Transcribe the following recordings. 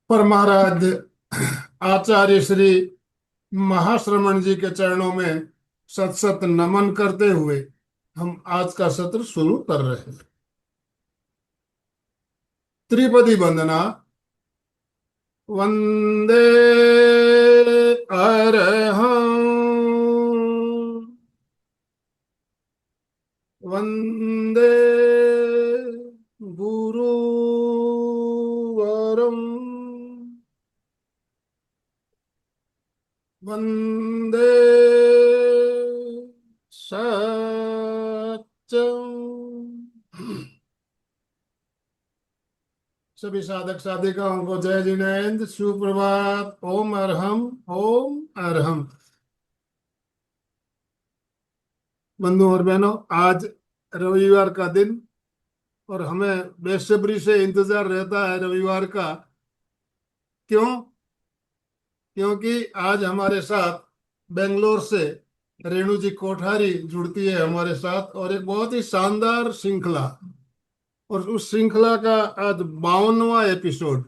पर महाराज आचार्य श्री महाश्रमण जी के चरणों में सत सत नमन करते हुए हम आज का सत्र शुरू कर रहे हैं। त्रिपदी वंदना। वंदे अरहं वंदे गुरुवरं वंदे सत्यम। सभी साधक साधिकाओं को जय जिनेन्द्र, सुप्रभात। ओम अरहम, ओम अरहम। बंधु और बहनों, आज रविवार का दिन और हमें बेसब्री से इंतजार रहता है रविवार का। क्यों? क्योंकि आज हमारे साथ बेंगलोर से रेणु जी कोठारी जुड़ती है हमारे साथ, और एक बहुत ही शानदार श्रृंखला, और उस श्रृंखला का आज 52वां एपिसोड।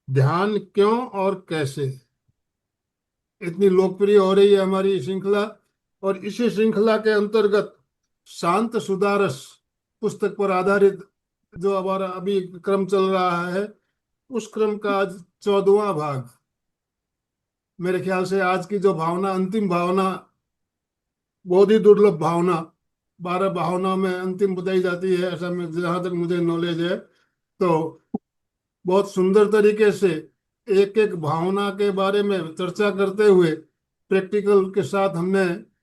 ध्यान क्यों और कैसे इतनी लोकप्रिय हो रही है हमारी श्रृंखला। और इसी श्रृंखला के अंतर्गत शांत सुधारस पुस्तक पर आधारित जो हमारा अभी क्रम चल रहा है, उस क्रम का आज 14वां भाग। मेरे ख्याल से आज की जो भावना, अंतिम भावना, बहुत ही दुर्लभ भावना, 12 भावनाओं में अंतिम बताई जाती है, ऐसा में जहां तक मुझे नॉलेज है। तो बहुत सुंदर तरीके से एक एक भावना के बारे में चर्चा करते हुए प्रैक्टिकल के साथ हमने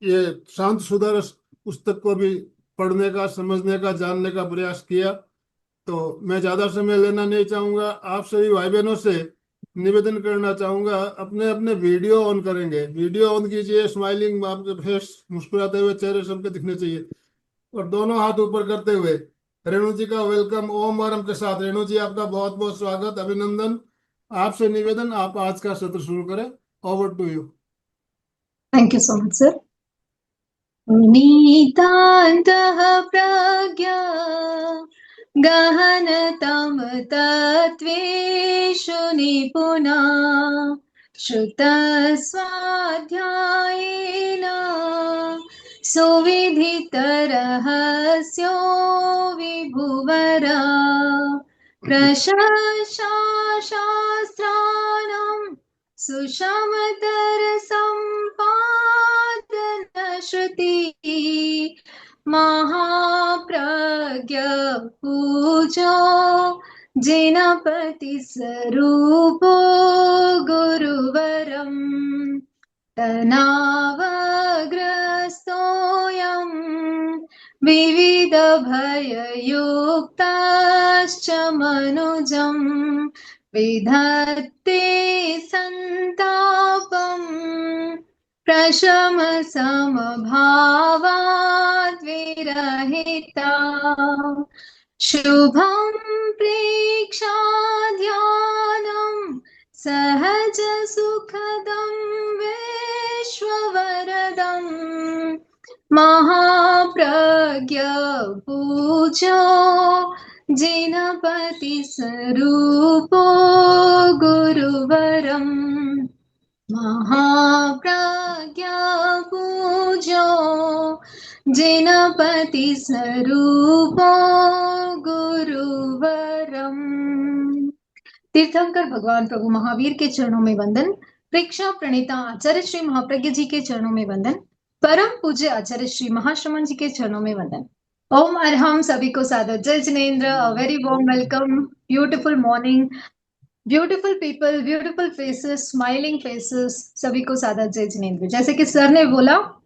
ये शांत सुधारस पुस्तक को भी पढ़ने का, समझने का, जानने का प्रयास किया। तो मैं ज्यादा समय लेना नहीं चाहूंगा। आप सभी भाई बहनों से निवेदन करना चाहूंगा, अपने अपने वीडियो ऑन करेंगे, वीडियो ऑन कीजिए। स्माइलिंग, आपके फेस, मुस्कुराते हुए चेहरे सबके दिखने चाहिए। और दोनों हाथ ऊपर करते हुए रेणु जी का वेलकम ओम आरम के साथ। रेणु जी, आपका बहुत बहुत स्वागत, अभिनंदन। आपसे निवेदन, आप आज का सत्र शुरू करें। Over to you. Thank you so much, sir. नीतान्तः प्रज्ञा गहनतम तत्त्वेषु निपुणा श्रुतस्वाध्यायेन सुविदितरहस्यो विभुवरा प्रशंसाशास्त्राणां सुषमतरसम्पादनश्रुति महाप्रज्ञ पूजो जिनपति स्वरूपो गुरुवरम् तनावग्रस्तोऽयं विविधभययुक्तश्च मनुजम् विधत्ते सन्तापम् प्रशमसमभावाद् विरहिता शुभं प्रेक्षाध्यानम् सहज सुखदं विश्ववरदं महाप्रज्ञ पूजो जिनपति स्वरूपो गुरुवरम् महाप्रज्ञ पूजो जिनपति स्वरूपो गुरुवरम्। तीर्थंकर भगवान प्रभु महावीर के चरणों में वंदन। प्रेक्षा प्रणीता आचार्य श्री महाप्रज्ञ जी के चरणों में वंदन। परम पूज्य आचार्य श्री महाश्रमण जी के चरणों में वंदन। ओम अरहम। सभी को सादर जय Jinendra. A very warm welcome. Beautiful morning, beautiful people, beautiful faces, smiling faces, सभी को सादर जय जिनेन्द्र। जैसे कि सर ने बोला,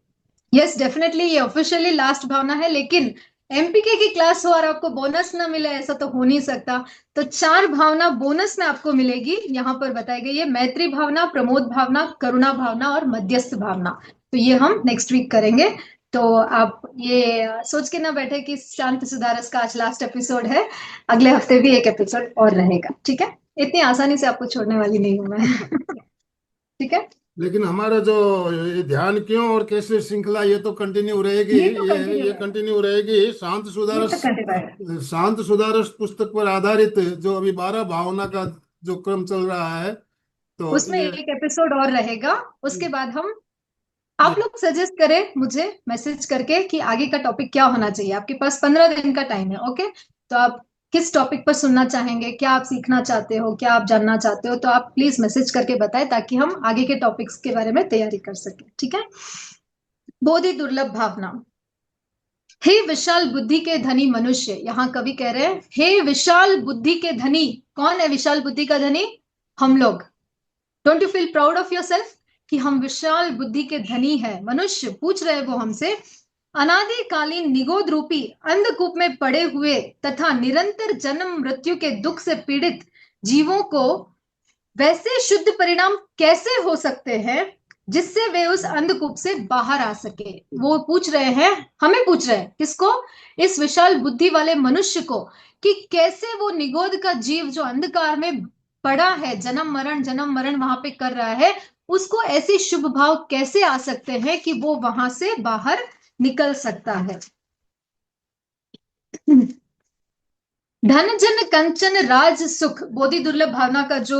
यस डेफिनेटली ये ऑफिशियली लास्ट भावना है, लेकिन एमपीके की क्लास हो और आपको बोनस ना मिले ऐसा तो हो नहीं सकता। तो 4 भावना बोनस में आपको मिलेगी, यहाँ पर बताई गई है। मैत्री भावना, प्रमोद भावना, करुणा भावना और मध्यस्थ भावना। तो ये हम नेक्स्ट वीक करेंगे। तो आप ये सोच के ना बैठे कि शांत सुधारस का आज लास्ट एपिसोड है, अगले हफ्ते भी एक एपिसोड और रहेगा। ठीक है, इतनी आसानी से आपको छोड़ने वाली नहीं हूं मैं। ठीक है, लेकिन हमारा जो ये ध्यान क्यों और कैसे श्रृंखला, ये तो कंटिन्यू रहेगी। ये तो कंटिन्यू ये है, कंटिन्यू रहेगी। ये तो कंटिन्यू है। शांत सुधारस पुस्तक पर आधारित जो अभी 12 भावना का जो क्रम चल रहा है, तो उसमें ये एक एपिसोड और रहेगा। उसके बाद हम, आप लोग सजेस्ट करें मुझे मैसेज करके कि आगे का टॉपिक क्या होना चाहिए। आपके पास 15 दिन का टाइम है, ओके। तो आप किस टॉपिक पर सुनना चाहेंगे, क्या आप सीखना चाहते हो, क्या आप जानना चाहते हो, तो आप प्लीज मैसेज करके बताएं ताकि हम आगे के टॉपिक्स के बारे में तैयारी कर सकें, ठीक है। बोधि दुर्लभ भावना। हे विशाल बुद्धि के धनी मनुष्य, यहाँ कवि कह रहे हैं हे विशाल बुद्धि के धनी। कौन है विशाल बुद्धि का धनी? हम लोग। Don't you feel proud of your self कि हम विशाल बुद्धि के धनी है? मनुष्य पूछ रहे हैं वो हमसे, अनादिकालीन निगोद रूपी अंधकूप में पड़े हुए तथा निरंतर जन्म मृत्यु के दुख से पीड़ित जीवों को वैसे शुद्ध परिणाम कैसे हो सकते हैं जिससे वे उस अंधकूप से बाहर आ सके। वो पूछ रहे हैं, हमें पूछ रहे हैं, किसको? इस विशाल बुद्धि वाले मनुष्य को, कि कैसे वो निगोद का जीव जो अंधकार में पड़ा है, जन्म मरण वहां पे कर रहा है, उसको ऐसे शुभ भाव कैसे आ सकते हैं कि वो वहां से बाहर निकल सकता है। धन जन कंचन राज सुख, बोधि दुर्लभ भावना का जो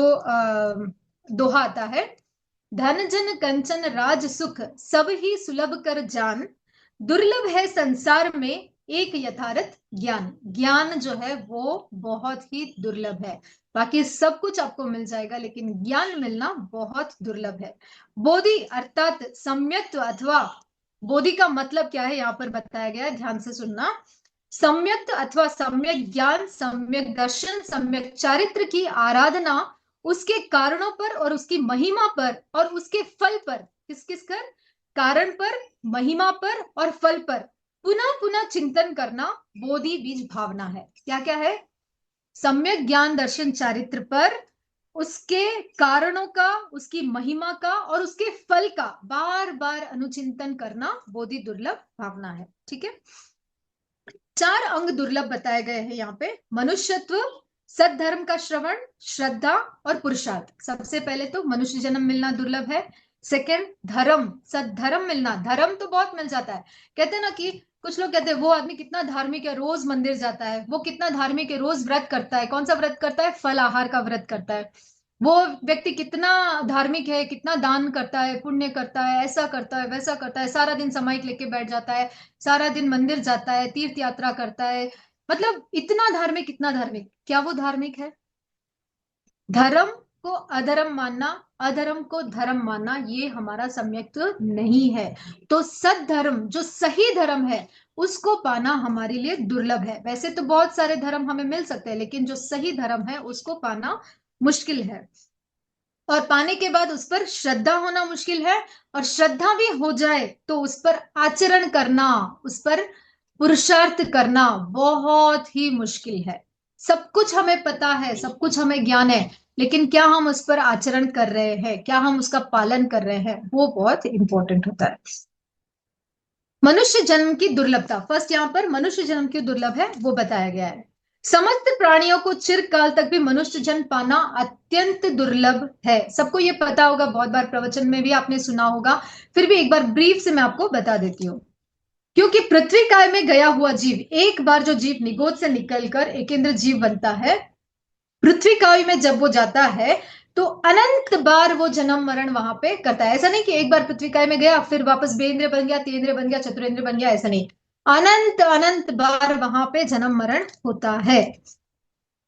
दोहा आता है, धन जन कंचन राज सुख सब ही सुलभ कर जान, दुर्लभ है संसार में एक यथार्थ ज्ञान। ज्ञान जो है वो बहुत ही दुर्लभ है। बाकी सब कुछ आपको मिल जाएगा लेकिन ज्ञान मिलना बहुत दुर्लभ है। बोधि अर्थात सम्यक्त्व अथवा, बोधि का मतलब क्या है यहाँ पर बताया गया है, ध्यान से सुनना। सम्यक अथवा सम्यक ज्ञान, सम्यक दर्शन, सम्यक चारित्र की आराधना उसके कारणों पर और उसकी महिमा पर और उसके फल पर, किस किस कर? कारण पर, महिमा पर और फल पर पुनः पुनः चिंतन करना बोधि बीज भावना है। क्या क्या है? सम्यक ज्ञान दर्शन चारित्र पर, उसके कारणों का, उसकी महिमा का और उसके फल का बार बार अनुचिंतन करना बोधि दुर्लभ भावना है, ठीक है। 4 अंग दुर्लभ बताए गए हैं यहाँ पे। मनुष्यत्व, सद्धर्म का श्रवण, श्रद्धा और पुरुषार्थ। सबसे पहले तो मनुष्य जन्म मिलना दुर्लभ है। सेकंड, धर्म, सद्धर्म मिलना। धर्म तो बहुत मिल जाता है, कहते हैं ना कि कुछ लोग कहते हैं वो आदमी कितना धार्मिक है, रोज मंदिर जाता है, वो कितना धार्मिक है, रोज व्रत करता है। कौन सा व्रत करता है? फल आहार का व्रत करता है। वो व्यक्ति कितना धार्मिक है, कितना दान करता है, पुण्य करता है, ऐसा करता है, वैसा करता है, सारा दिन समाइक लेके बैठ जाता है, सारा दिन मंदिर जाता है, तीर्थ यात्रा करता है, मतलब इतना धार्मिक, इतना धार्मिक। क्या वो धार्मिक है? धर्म को अधर्म मानना, अधर्म को धर्म मानना, ये हमारा सम्यक्त्व नहीं है। तो सद्धर्म जो सही धर्म है उसको पाना हमारे लिए दुर्लभ है। वैसे तो बहुत सारे धर्म हमें मिल सकते हैं लेकिन जो सही धर्म है उसको पाना मुश्किल है। और पाने के बाद उस पर श्रद्धा होना मुश्किल है, और श्रद्धा भी हो जाए तो उस पर आचरण करना, उस पर पुरुषार्थ करना बहुत ही मुश्किल है। सब कुछ हमें पता है, सब कुछ हमें ज्ञान है, लेकिन क्या हम उस पर आचरण कर रहे हैं, क्या हम उसका पालन कर रहे हैं, वो बहुत इंपॉर्टेंट होता है। मनुष्य जन्म की दुर्लभता, फर्स्ट यहाँ पर मनुष्य जन्म क्यों दुर्लभ है वो बताया गया है। समस्त प्राणियों को चिरकाल तक भी मनुष्य जन्म पाना अत्यंत दुर्लभ है। सबको ये पता होगा, बहुत बार प्रवचन में भी आपने सुना होगा, फिर भी एक बार ब्रीफ से मैं आपको बता देती हूँ। क्योंकि पृथ्वी काय में गया हुआ जीव, एक बार जो जीव निगोद से निकलकर एकेंद्र जीव बनता है, पृथ्वी काव्य में जब वो जाता है तो अनंत बार वो जन्म मरण वहां पे करता है। ऐसा नहीं कि एक बार पृथ्वी काय में गया फिर वापस बेंद्र बन गया, तेंद्र बन गया, चतुरेंद्र बन गया, ऐसा नहीं। अनंत अनंत बार वहां पे जन्म मरण होता है,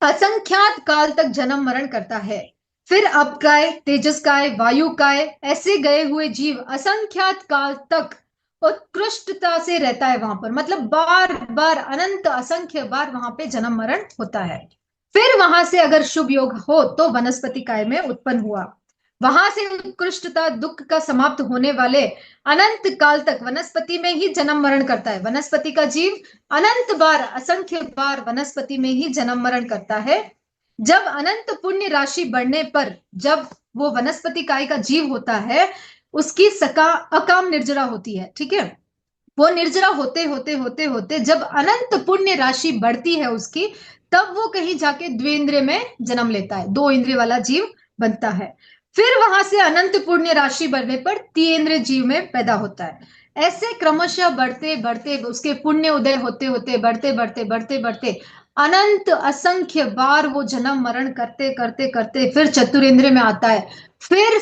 असंख्यात काल तक जन्म मरण करता है। फिर अब काय, तेजस काय, वायु काय, ऐसे गए हुए जीव असंख्यात काल तक उत्कृष्टता से रहता है वहां पर, मतलब बार बार अनंत असंख्य बार वहां पे जन्म मरण होता है। फिर वहां से अगर शुभ योग हो तो वनस्पति काय में उत्पन्न हुआ, वहां से उत्कृष्टता दुख का समाप्त होने वाले अनंत काल तक वनस्पति में ही जन्म मरण करता है। वनस्पति का जीव अनंत बार, असंख्य बार वनस्पति में ही जन्म मरण करता है। जब अनंत पुण्य राशि बढ़ने पर, जब वो वनस्पति काय का जीव होता है, उसकी सका अकाम निर्जरा होती है, ठीक है। वो निर्जरा होते होते होते होते जब अनंत पुण्य राशि बढ़ती है उसकी, तब वो कहीं जाके द्विंद्रिय में जन्म लेता है, 2 इंद्रिय वाला जीव बनता है। फिर वहां से अनंत पुण्य राशि बढ़ने पर तीन्द्र जीव में पैदा होता है। ऐसे क्रमशः बढ़ते बढ़ते उसके पुण्य उदय होते होते बढ़ते बढ़ते बढ़ते बढ़ते अनंत असंख्य बार वो जन्म मरण करते करते करते फिर चतुरेंद्र में आता है, फिर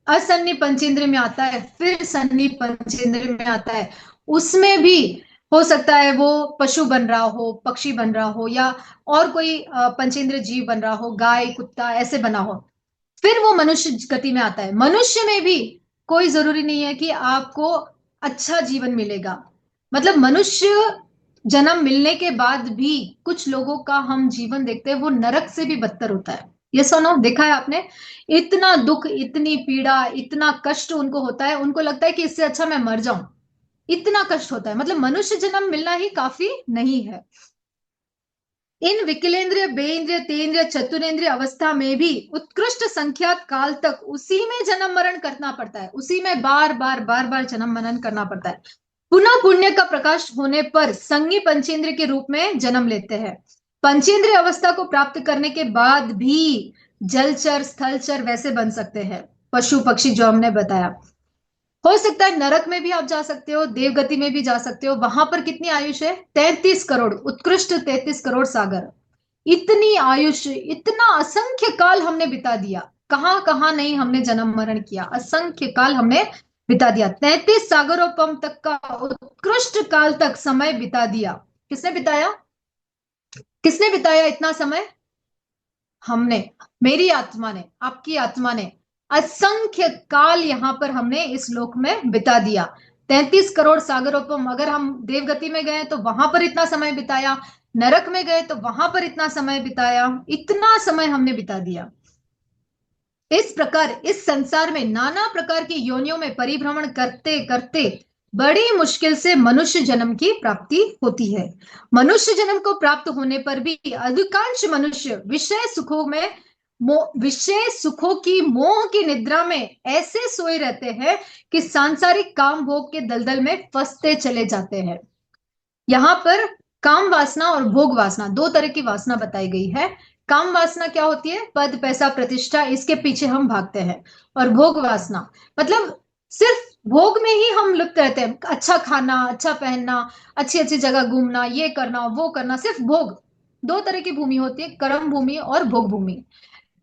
असन्नी पंचेंद्र में आता है, फिर सन्नी पंचेंद्र में आता है। उसमें भी हो सकता है वो पशु बन रहा हो, पक्षी बन रहा हो, या और कोई पंचेंद्र जीव बन रहा हो, गाय कुत्ता ऐसे बना हो। फिर वो मनुष्य गति में आता है। मनुष्य में भी कोई जरूरी नहीं है कि आपको अच्छा जीवन मिलेगा। मतलब मनुष्य जन्म मिलने के बाद भी कुछ लोगों का हम जीवन देखते हैं वो नरक से भी बदतर होता है। ये सुनो, देखा है आपने? इतना दुख, इतनी पीड़ा, इतना कष्ट उनको होता है, उनको लगता है कि इससे अच्छा मैं मर जाऊं। इतना कष्ट होता है। मतलब मनुष्य जन्म मिलना ही काफी नहीं है। इन विकलेंद्रिय, बेइंद्रिय, तेंद्रिय, चतुरेंद्रिय अवस्था में भी उत्कृष्ट संख्यात काल तक उसी में जन्म मरण करना पड़ता है। उसी में बार बार बार बार जन्म मरण करना पड़ता है। पुनः पुण्य का प्रकाश होने पर संगी पंचेंद्र के रूप में जन्म लेते हैं। पंचेंद्रिय अवस्था को प्राप्त करने के बाद भी जलचर, स्थलचर वैसे बन सकते हैं, पशु पक्षी जो हमने बताया। हो सकता है नरक में भी आप जा सकते हो, देवगति में भी जा सकते हो। वहां पर कितनी आयुष है? 33 करोड़, उत्कृष्ट 33 करोड़ सागर। इतनी आयुष, इतना असंख्य काल हमने बिता दिया। कहां कहां नहीं हमने जन्म मरण किया, असंख्य काल हमने बिता दिया। 33 सागरोपम तक का उत्कृष्ट काल तक समय बिता दिया। किसने बिताया? किसने बिताया इतना समय? हमने, मेरी आत्मा ने, आपकी आत्मा ने। असंख्य काल यहां पर हमने इस लोक में बिता दिया। 33 करोड़ सागरोपम। अगर हम देवगति में गए तो वहां पर इतना समय बिताया, नरक में गए तो वहां पर इतना समय बिताया, इतना समय हमने बिता दिया। इस प्रकार इस संसार में नाना प्रकार की योनियों में परिभ्रमण करते करते बड़ी मुश्किल से मनुष्य जन्म की प्राप्ति होती है। मनुष्य जन्म को प्राप्त होने पर भी अधिकांश मनुष्य विषय सुखों की मोह की निद्रा में ऐसे सोए रहते हैं कि सांसारिक काम भोग के दलदल में फंसते चले जाते हैं। यहाँ पर काम वासना और भोग वासना, दो तरह की वासना बताई गई है। काम वासना क्या होती है? पद, पैसा, प्रतिष्ठा, इसके पीछे हम भागते हैं। और भोग वासना मतलब सिर्फ भोग में ही हम लिप्त रहते हैं। अच्छा खाना, अच्छा पहनना, अच्छी अच्छी जगह घूमना, ये करना वो करना, सिर्फ भोग। दो तरह की भूमि होती है, कर्म भूमि और भोग भूमि।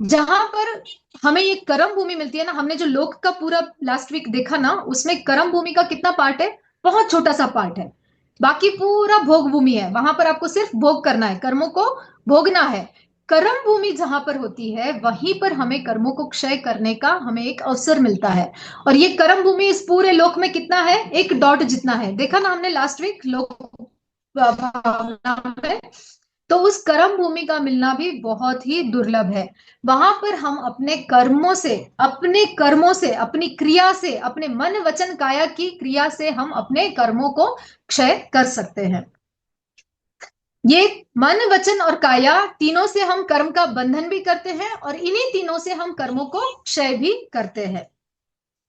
जहां पर हमें ये कर्म भूमि मिलती है ना, हमने जो लोक का पूरा लास्ट वीक देखा ना, उसमें कर्म भूमि का कितना पार्ट है? बहुत छोटा सा पार्ट है। बाकी पूरा भोग भूमि है। वहां पर आपको सिर्फ भोग करना है, कर्मों को भोगना है। कर्म भूमि जहां पर होती है वहीं पर हमें कर्मों को क्षय करने का हमें एक अवसर मिलता है। और ये कर्म भूमि इस पूरे लोक में कितना है? एक डॉट जितना है। देखा ना हमने लास्ट वीक लोक भावना में। तो उस कर्म भूमि का मिलना भी बहुत ही दुर्लभ है। वहां पर हम अपने कर्मों से, अपने कर्मों से, अपनी क्रिया से, अपने मन वचन काया की क्रिया से हम अपने कर्मों को क्षय कर सकते हैं। ये मन वचन और काया तीनों से हम कर्म का बंधन भी करते हैं और इन्हीं तीनों से हम कर्मों को क्षय भी करते हैं।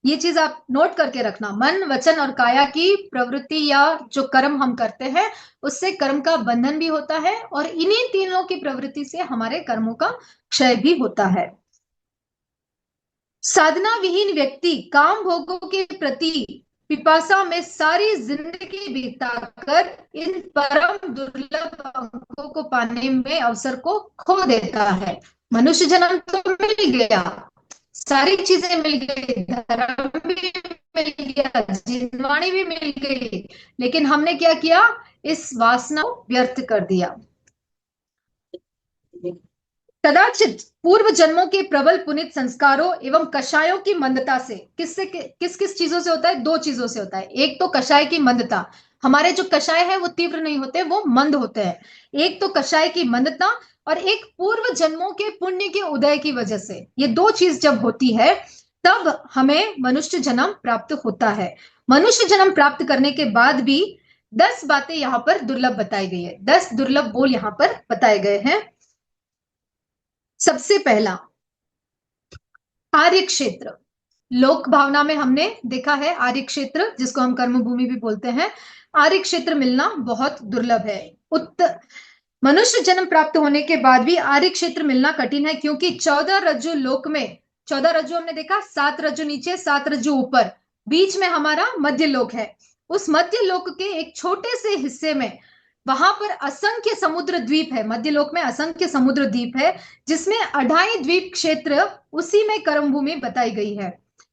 ये चीज आप नोट करके रखना। मन वचन और काया की प्रवृत्ति या जो कर्म हम करते हैं उससे कर्म का बंधन भी होता है और इन्हीं तीनों की प्रवृत्ति से हमारे कर्मों का क्षय भी होता है। साधना विहीन व्यक्ति काम भोगों के प्रति पिपासा में सारी जिंदगी बिताकर इन परम दुर्लभ अंकों को पाने में अवसर को खो देता है। मनुष्य जन्म तो मिल गया, सारी चीजें मिल गई, धर्म भी मिल गया, जिनवाणी भी मिल गई, लेकिन हमने क्या किया? इस वासना को व्यर्थ कर दिया। कदाचित पूर्व जन्मों के प्रबल पुनित संस्कारों एवं कषायों की मंदता से, किस किस चीजों से होता है? दो चीजों से होता है। एक तो कषाय की मंदता, हमारे जो कषाय है वो तीव्र नहीं होते, वो मंद होते हैं। एक तो कषाय की मंदता और एक पूर्व जन्मों के पुण्य के उदय की वजह से। ये दो चीज जब होती है तब हमें मनुष्य जन्म प्राप्त होता है। मनुष्य जन्म प्राप्त करने के बाद भी 10 बातें यहाँ पर दुर्लभ बताई गई है, 10 दुर्लभ बोल यहाँ पर बताए गए हैं। सबसे पहला, आर्य क्षेत्र। लोक भावना में हमने देखा है आर्य क्षेत्र, जिसको हम कर्म भूमि भी बोलते हैं। आर्य क्षेत्र मिलना बहुत दुर्लभ है। मनुष्य जन्म प्राप्त होने के बाद भी आर्य क्षेत्र मिलना कठिन है, क्योंकि 14 रज्जु लोक में 14 रज्जु हमने देखा, 7 रज्जु नीचे, 7 रज्जु ऊपर, बीच में हमारा मध्य लोक है। उस मध्य लोक के एक छोटे से हिस्से में वहां पर असंख्य समुद्र द्वीप है। मध्य लोक में असंख्य समुद्र द्वीप है, जिसमें अढ़ाई द्वीप क्षेत्र, उसी में कर्म भूमि बताई गई है।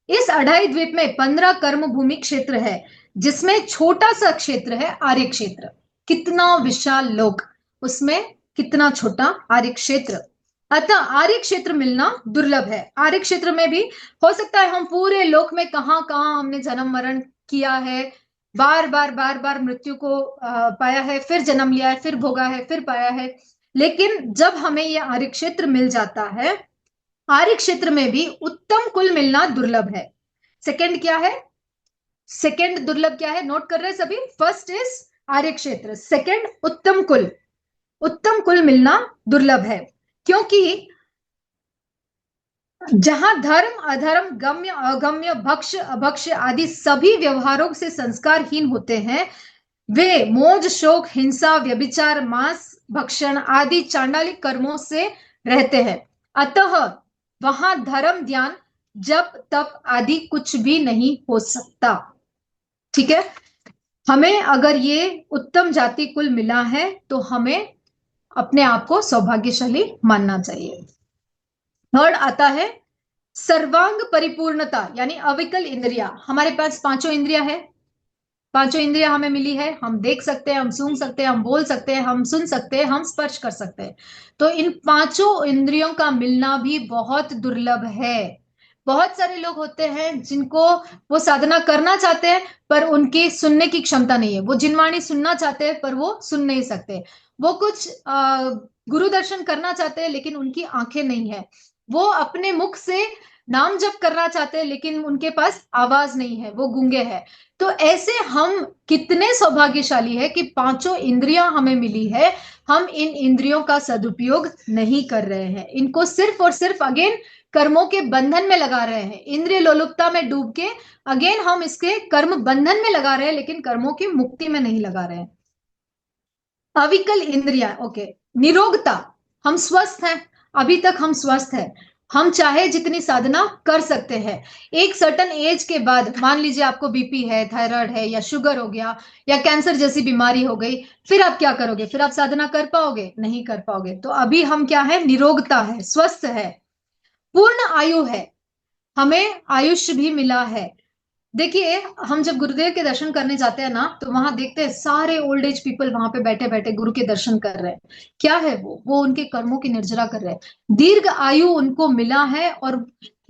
इस अढ़ाई द्वीप में 15 कर्म भूमि क्षेत्र है, जिसमें छोटा सा क्षेत्र है आर्य क्षेत्र। कितना विशाल लोक, उसमें कितना छोटा आर्य क्षेत्र। अतः आर्य क्षेत्र मिलना दुर्लभ है। आर्य क्षेत्र में भी हो सकता है हम पूरे लोक में कहां कहां हमने जन्म मरण किया है, बार बार मृत्यु को पाया है, फिर जन्म लिया है, फिर भोगा है, फिर पाया है, लेकिन जब हमें ये आर्य क्षेत्र मिल जाता है, आर्य क्षेत्र में भी उत्तम कुल मिलना दुर्लभ है। सेकंड क्या है? सेकंड दुर्लभ क्या है, नोट कर रहे हैं सभी? फर्स्ट इज आर्य क्षेत्र, सेकंड उत्तम कुल। उत्तम कुल मिलना दुर्लभ है, क्योंकि जहां धर्म अधर्म गम्य अगम्य भक्ष अभक्ष्य आदि सभी व्यवहारों से संस्कारहीन होते हैं, वे मोज शोक हिंसा व्यभिचार मांस भक्षण आदि चांडालिक कर्मों से रहते हैं। अतः वहां धर्म ध्यान जप तप आदि कुछ भी नहीं हो सकता। ठीक है, हमें अगर ये उत्तम जाति कुल मिला है तो हमें अपने आप को सौभाग्यशाली मानना चाहिए। थर्ड आता है सर्वांग परिपूर्णता, यानी अविकल इंद्रिया। हमारे पास पांचों इंद्रिया है, पांचों इंद्रिया हमें मिली है। हम देख सकते हैं, हम सूंघ सकते हैं, हम बोल सकते हैं, हम सुन सकते हैं, हम स्पर्श कर सकते हैं। तो इन पांचों इंद्रियों का मिलना भी बहुत दुर्लभ है। बहुत सारे लोग होते हैं जिनको वो साधना करना चाहते हैं पर उनकी सुनने की क्षमता नहीं है। वो जिनवाणी सुनना चाहते हैं पर वो सुन नहीं सकते। वो कुछ गुरु दर्शन करना चाहते हैं लेकिन उनकी आंखें नहीं है। वो अपने मुख से नाम जप करना चाहते हैं लेकिन उनके पास आवाज नहीं है, वो गूंगे हैं। तो ऐसे हम कितने सौभाग्यशाली है कि पांचों इंद्रियां हमें मिली है, हम इन इंद्रियों का सदुपयोग नहीं कर रहे हैं। इनको सिर्फ और सिर्फ अगेन कर्मों के बंधन में लगा रहे हैं, इंद्रिय लोलुपता में डूब के अगेन हम इसके कर्म बंधन में लगा रहे हैं, लेकिन कर्मों की मुक्ति में नहीं लगा रहे हैं। अविकल इंद्रिया, ओके। निरोगता, हम स्वस्थ हैं, अभी तक हम स्वस्थ हैं, हम चाहे जितनी साधना कर सकते हैं। एक सर्टन एज के बाद मान लीजिए आपको बीपी है, थायराइड है, या शुगर हो गया, या कैंसर जैसी बीमारी हो गई, फिर आप क्या करोगे? फिर आप साधना कर पाओगे? नहीं कर पाओगे। तो अभी हम क्या है? निरोगता है, स्वस्थ है, पूर्ण आयु है, हमें आयुष्य भी मिला है। देखिए, हम जब गुरुदेव के दर्शन करने जाते हैं ना, तो वहां देखते हैं सारे ओल्ड एज पीपल वहां पे बैठे बैठे गुरु के दर्शन कर रहे हैं। क्या है वो उनके कर्मों की निर्जरा कर रहे हैं। दीर्घ आयु उनको मिला है। और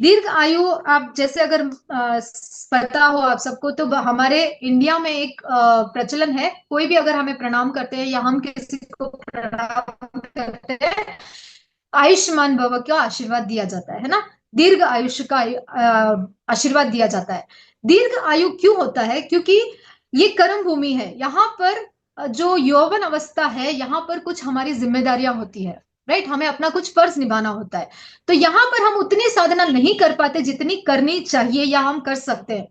दीर्घ आयु, आप जैसे अगर पता हो आप सबको, तो हमारे इंडिया में एक प्रचलन है, कोई भी अगर हमें प्रणाम करते हैं या हम किसी को प्रणाम करते हैं, आयुष्मान भव का आशीर्वाद दिया जाता है ना, दीर्घ आयुष्य का आशीर्वाद दिया जाता है। दीर्घ आयु क्यों होता है? क्योंकि ये कर्म भूमि है, यहाँ पर जो यौवन अवस्था है, यहाँ पर कुछ हमारी जिम्मेदारियां होती है, राइट? हमें अपना कुछ फर्ज निभाना होता है। तो यहाँ पर हम उतनी साधना नहीं कर पाते जितनी करनी चाहिए या हम कर सकते हैं।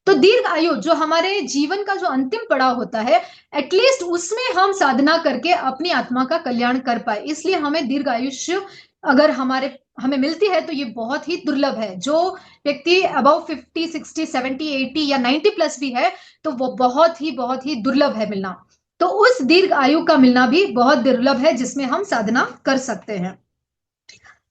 तो दीर्घ आयु जो हमारे जीवन का जो अंतिम पड़ाव होता है, एटलीस्ट उसमें हम साधना करके अपनी आत्मा का कल्याण कर पाए, इसलिए हमें दीर्घ आयुष्य अगर हमें मिलती है तो ये बहुत ही दुर्लभ है। जो व्यक्ति अबाउ 50 60 70 80 या 90 प्लस भी है, तो वो बहुत ही दुर्लभ है मिलना। तो उस दीर्घ आयु का मिलना भी बहुत दुर्लभ है जिसमें हम साधना कर सकते हैं।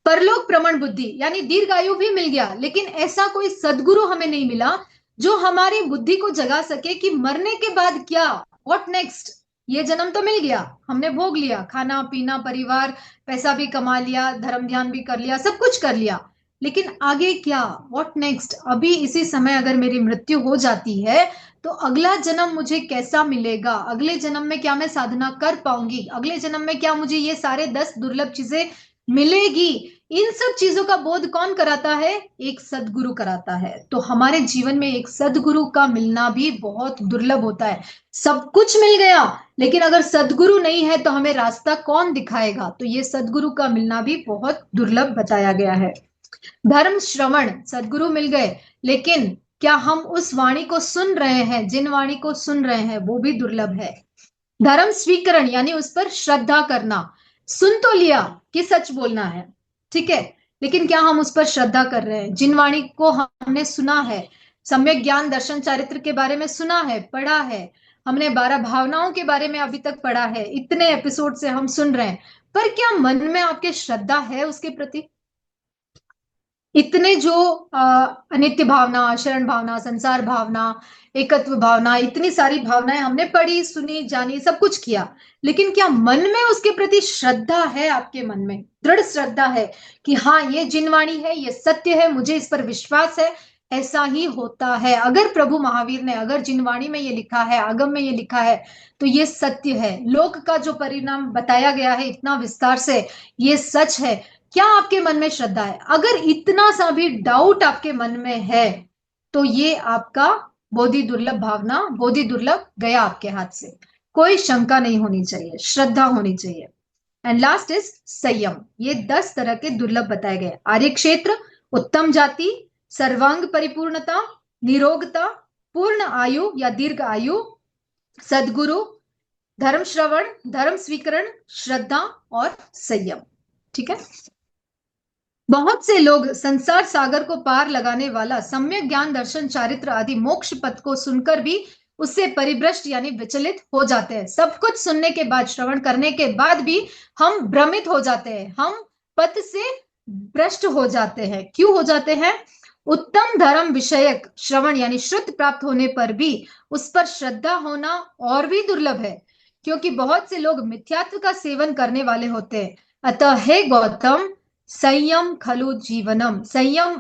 परलोक प्रमाण बुद्धि, यानी दीर्घ आयु भी मिल गया, लेकिन ऐसा कोई सदगुरु हमें नहीं मिला जो हमारी बुद्धि को जगा सके कि मरने के बाद क्या, व्हाट नेक्स्ट। ये जन्म तो मिल गया, हमने भोग लिया, खाना पीना परिवार, पैसा भी कमा लिया, धर्म ध्यान भी कर लिया, सब कुछ कर लिया, लेकिन आगे क्या, व्हाट नेक्स्ट। अभी इसी समय अगर मेरी मृत्यु हो जाती है तो अगला जन्म मुझे कैसा मिलेगा? अगले जन्म में क्या मैं साधना कर पाऊंगी? अगले जन्म में क्या मुझे ये सारे 10 दुर्लभ चीजें मिलेगी? इन सब चीजों का बोध कौन कराता है? एक सदगुरु कराता है। तो हमारे जीवन में एक सदगुरु का मिलना भी बहुत दुर्लभ होता है। सब कुछ मिल गया, लेकिन अगर सदगुरु नहीं है तो हमें रास्ता कौन दिखाएगा? तो ये सदगुरु का मिलना भी बहुत दुर्लभ बताया गया है। धर्म श्रवण, सदगुरु मिल गए, लेकिन क्या हम उस वाणी को सुन रहे हैं? जिन वाणी को सुन रहे हैं वो भी दुर्लभ है। धर्म स्वीकरण, यानी उस पर श्रद्धा करना, सुन तो लिया कि सच बोलना है, ठीक है, लेकिन क्या हम उस पर श्रद्धा कर रहे हैं? जिनवाणी को हमने सुना है, सम्यक ज्ञान दर्शन चारित्र के बारे में सुना है, पढ़ा है, हमने 12 भावनाओं के बारे में अभी तक पढ़ा है, इतने एपिसोड से हम सुन रहे हैं, पर क्या मन में आपके श्रद्धा है उसके प्रति? इतने जो अनित्य भावना, शरण भावना, संसार भावना, एकत्व भावना, इतनी सारी भावनाएं हमने पढ़ी, सुनी, जानी, सब कुछ किया, लेकिन क्या मन में उसके प्रति श्रद्धा है? आपके मन में दृढ़ श्रद्धा है कि हाँ, ये जिनवाणी है, ये सत्य है, मुझे इस पर विश्वास है, ऐसा ही होता है। अगर प्रभु महावीर ने, अगर जिनवाणी में ये लिखा है, आगम में ये लिखा है, तो ये सत्य है। लोक का जो परिणाम बताया गया है इतना विस्तार से, ये सच है। क्या आपके मन में श्रद्धा है? अगर इतना सा भी डाउट आपके मन में है, तो ये आपका बोधि दुर्लभ भावना, बोधि दुर्लभ गया आपके हाथ से। कोई शंका नहीं होनी चाहिए, श्रद्धा होनी चाहिए। एंड लास्ट इज संयम। ये 10 तरह के दुर्लभ बताए गए। आर्य क्षेत्र, उत्तम जाति, सर्वांग परिपूर्णता, निरोगता, पूर्ण आयु या दीर्घ आयु, सदगुरु, धर्म श्रवण, धर्म स्वीकरण, श्रद्धा और संयम। ठीक है। बहुत से लोग संसार सागर को पार लगाने वाला सम्यक ज्ञान दर्शन चारित्र आदि मोक्ष पथ को सुनकर भी उससे परिभ्रष्ट यानी विचलित हो जाते हैं। सब कुछ सुनने के बाद, श्रवण करने के बाद भी हम भ्रमित हो जाते हैं, हम पथ से भ्रष्ट हो जाते हैं। क्यों हो जाते हैं? उत्तम धर्म विषयक श्रवण यानी श्रुत प्राप्त होने पर भी उस पर श्रद्धा होना और भी दुर्लभ है, क्योंकि बहुत से लोग मिथ्यात्व का सेवन करने वाले होते हैं। अतः हे गौतम, संयम खलु जीवनम, संयम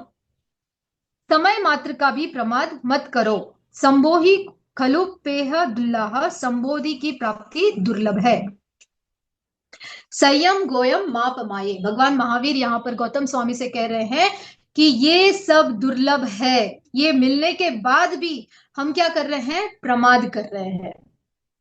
समय मात्र का भी प्रमाद मत करो। संबोहि खलु पेह दुल्लाह, संबोधि की प्राप्ति दुर्लभ है। संयम गोयम माप माये। भगवान महावीर यहाँ पर गौतम स्वामी से कह रहे हैं कि ये सब दुर्लभ है, ये मिलने के बाद भी हम क्या कर रहे हैं? प्रमाद कर रहे हैं।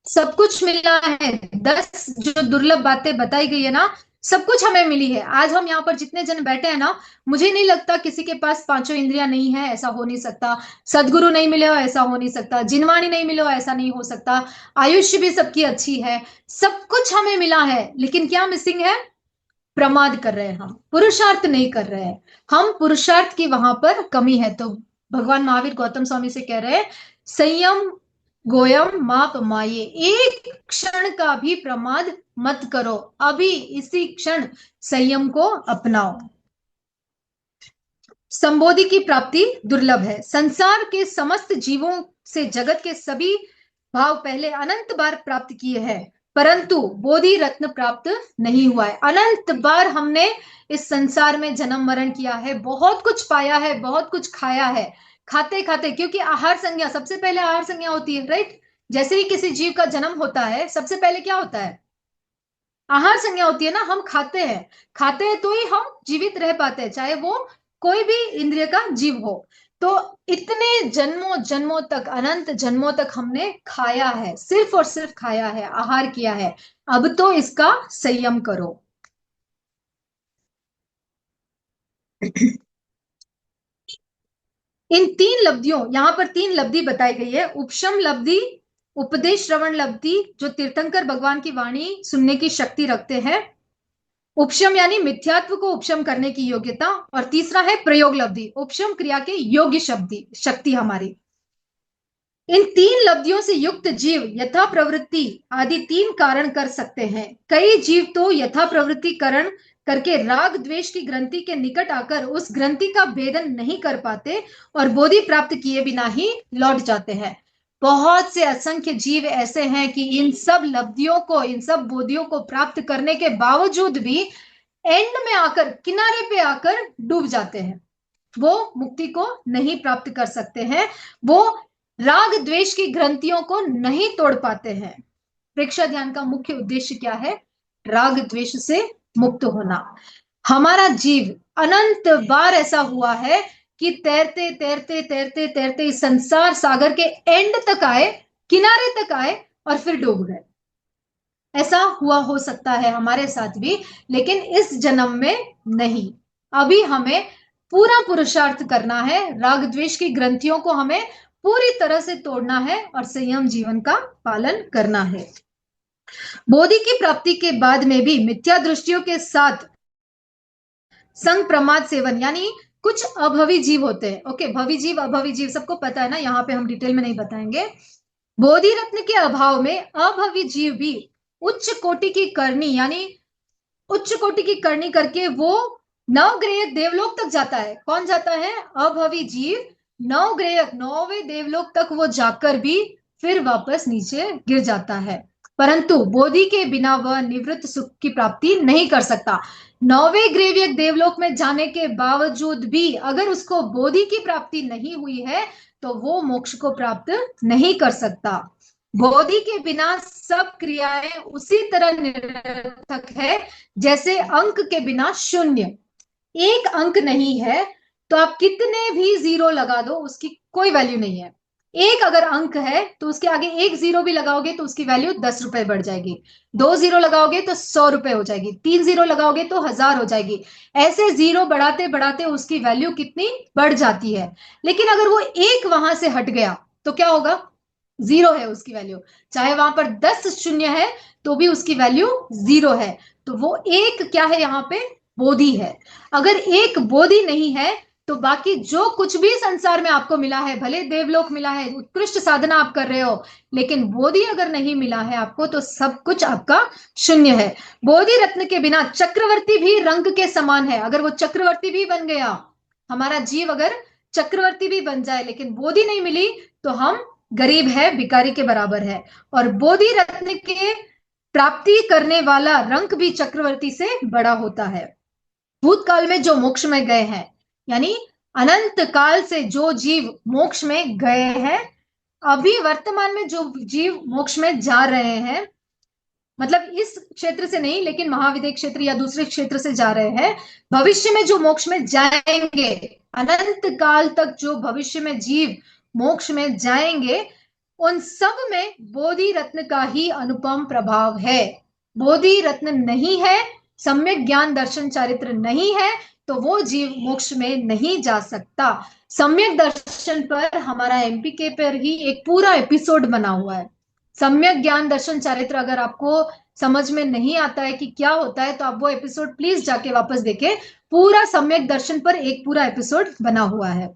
सब कुछ मिला है, 10 जो दुर्लभ बातें बताई गई है ना, सब कुछ हमें मिली है। आज हम यहाँ पर जितने जन बैठे हैं ना, मुझे नहीं लगता किसी के पास पांचों इंद्रियां नहीं है, ऐसा हो नहीं सकता। सदगुरु नहीं मिले हो, ऐसा हो नहीं सकता। जिनवाणी नहीं मिले हो, ऐसा नहीं हो सकता। आयुष्य भी सबकी अच्छी है, सब कुछ हमें मिला है, लेकिन क्या मिसिंग है? प्रमाद कर रहे हैं हम, पुरुषार्थ नहीं कर रहे हैं हम, पुरुषार्थ की वहां पर कमी है। तो भगवान महावीर गौतम स्वामी से कह रहे हैं, संयम गोयम माप माये, एक क्षण का भी प्रमाद मत करो, अभी इसी क्षण संयम को अपनाओ। संबोधि की प्राप्ति दुर्लभ है। संसार के समस्त जीवों से जगत के सभी भाव पहले अनंत बार प्राप्त किए हैं, परंतु बोधि रत्न प्राप्त नहीं हुआ है। अनंत बार हमने इस संसार में जन्म मरण किया है, बहुत कुछ पाया है, बहुत कुछ खाया है, खाते खाते, क्योंकि आहार संज्ञा, सबसे पहले आहार संज्ञा होती है, राइट? जैसे ही किसी जीव का जन्म होता है, सबसे पहले क्या होता है? आहार संज्ञा होती है ना। हम खाते हैं, खाते हैं तो ही हम जीवित रह पाते हैं, चाहे वो कोई भी इंद्रिय का जीव हो। तो इतने जन्मों जन्मों तक, अनंत जन्मों तक हमने खाया है, सिर्फ और सिर्फ खाया है, आहार किया है। अब तो इसका संयम करो। इन 3 लब्धियों, यहां पर 3 लब्धि बताई गई है। उपशम लब्धि, उपदेश श्रवण लब्धि, जो तीर्थंकर भगवान की वाणी सुनने की शक्ति रखते हैं। उपशम यानी मिथ्यात्व को उपशम करने की योग्यता। और तीसरा है प्रयोग लब्धि, उपशम क्रिया के योग्य शक्ति हमारी। इन 3 लब्धियों से युक्त जीव यथा प्रवृत्ति आदि 3 कारण कर सकते हैं। कई जीव तो यथा प्रवृत्ति करण करके राग द्वेष की ग्रंथि के निकट आकर उस ग्रंथि का भेदन नहीं कर पाते और बोधि प्राप्त किए बिना ही लौट जाते हैं। बहुत से असंख्य जीव ऐसे हैं कि इन सब लब्धियों को, इन सब बोधियों को प्राप्त करने के बावजूद भी एंड में आकर, किनारे पे आकर डूब जाते हैं। वो मुक्ति को नहीं प्राप्त कर सकते हैं, वो राग द्वेष की ग्रंथियों को नहीं तोड़ पाते हैं। प्रेक्षा ध्यान का मुख्य उद्देश्य क्या है? राग द्वेष से मुक्त होना। हमारा जीव अनंत बार ऐसा हुआ है कि तैरते तैरते तैरते तैरते इस संसार सागर के एंड तक आए, किनारे तक आए और फिर डूब गए। ऐसा हुआ हो सकता है हमारे साथ भी, लेकिन इस जन्म में नहीं। अभी हमें पूरा पुरुषार्थ करना है, राग द्वेष की ग्रंथियों को हमें पूरी तरह से तोड़ना है और संयम जीवन का पालन करना है। बोधि की प्राप्ति के बाद में भी मिथ्या दृष्टियों के साथ संग प्रमाद सेवन, यानी कुछ अभवी जीव होते हैं। ओके, भवी जीव अभवी जीव सबको पता है ना, यहाँ पे हम डिटेल में नहीं बताएंगे। बोधि रत्न के अभाव में अभवी जीव भी उच्च कोटि की करनी, यानी उच्च कोटि की करनी करके वो नवग्रह देवलोक तक जाता है। कौन जाता है? अभवी जीव नवग्रह, नौवे देवलोक तक वो जाकर भी फिर वापस नीचे गिर जाता है, परंतु बोधि के बिना वह निवृत्त सुख की प्राप्ति नहीं कर सकता। नौवे ग्रेवियक देवलोक में जाने के बावजूद भी अगर उसको बोधि की प्राप्ति नहीं हुई है तो वो मोक्ष को प्राप्त नहीं कर सकता। बोधि के बिना सब क्रियाएं उसी तरह निरर्थक है जैसे अंक के बिना शून्य। एक अंक नहीं है तो आप कितने भी जीरो लगा दो उसकी कोई वैल्यू नहीं है। एक अगर अंक है तो उसके आगे एक जीरो भी लगाओगे तो उसकी वैल्यू 10 रुपए बढ़ जाएगी, 2 जीरो लगाओगे तो 100 रुपए हो जाएगी, 3 जीरो लगाओगे तो 1000 हो जाएगी। ऐसे जीरो बढ़ाते बढ़ाते उसकी वैल्यू कितनी बढ़ जाती है। लेकिन अगर वो एक वहां से हट गया तो क्या होगा? जीरो है उसकी वैल्यू। चाहे वहां पर 10 शून्य है तो भी उसकी वैल्यू जीरो है। तो वो एक क्या है यहाँ पे? बोधि है। अगर एक बोधि नहीं है तो बाकी जो कुछ भी संसार में आपको मिला है, भले देवलोक मिला है, उत्कृष्ट साधना आप कर रहे हो, लेकिन बोधि अगर नहीं मिला है आपको तो सब कुछ आपका शून्य है। बोधि रत्न के बिना चक्रवर्ती भी रंग के समान है। अगर वो चक्रवर्ती भी बन गया, हमारा जीव अगर चक्रवर्ती भी बन जाए, लेकिन बोधि नहीं मिली तो हम गरीब है, भिखारी के बराबर है। और बोधि रत्न के प्राप्ति करने वाला रंक भी चक्रवर्ती से बड़ा होता है। भूतकाल में जो मोक्ष में गए हैं, यानी अनंत काल से जो जीव मोक्ष में गए हैं, अभी वर्तमान में जो जीव मोक्ष में जा रहे हैं, मतलब इस क्षेत्र से नहीं लेकिन महाविद्य क्षेत्र या दूसरे क्षेत्र से जा रहे हैं, भविष्य में जो मोक्ष में जाएंगे, अनंत काल तक जो भविष्य में जीव मोक्ष में जाएंगे, उन सब में बोधि रत्न का ही अनुपम प्रभाव है। बोधि रत्न नहीं है, सम्यक ज्ञान दर्शन चारित्र नहीं है, तो वो जीव मोक्ष में नहीं जा सकता। सम्यक दर्शन पर हमारा एमपीके पर ही एक पूरा एपिसोड बना हुआ है। सम्यक ज्ञान दर्शन चारित्र अगर आपको समझ में नहीं आता है कि क्या होता है तो आप वो एपिसोड प्लीज जाके वापस देखें। पूरा सम्यक दर्शन पर एक पूरा एपिसोड बना हुआ है।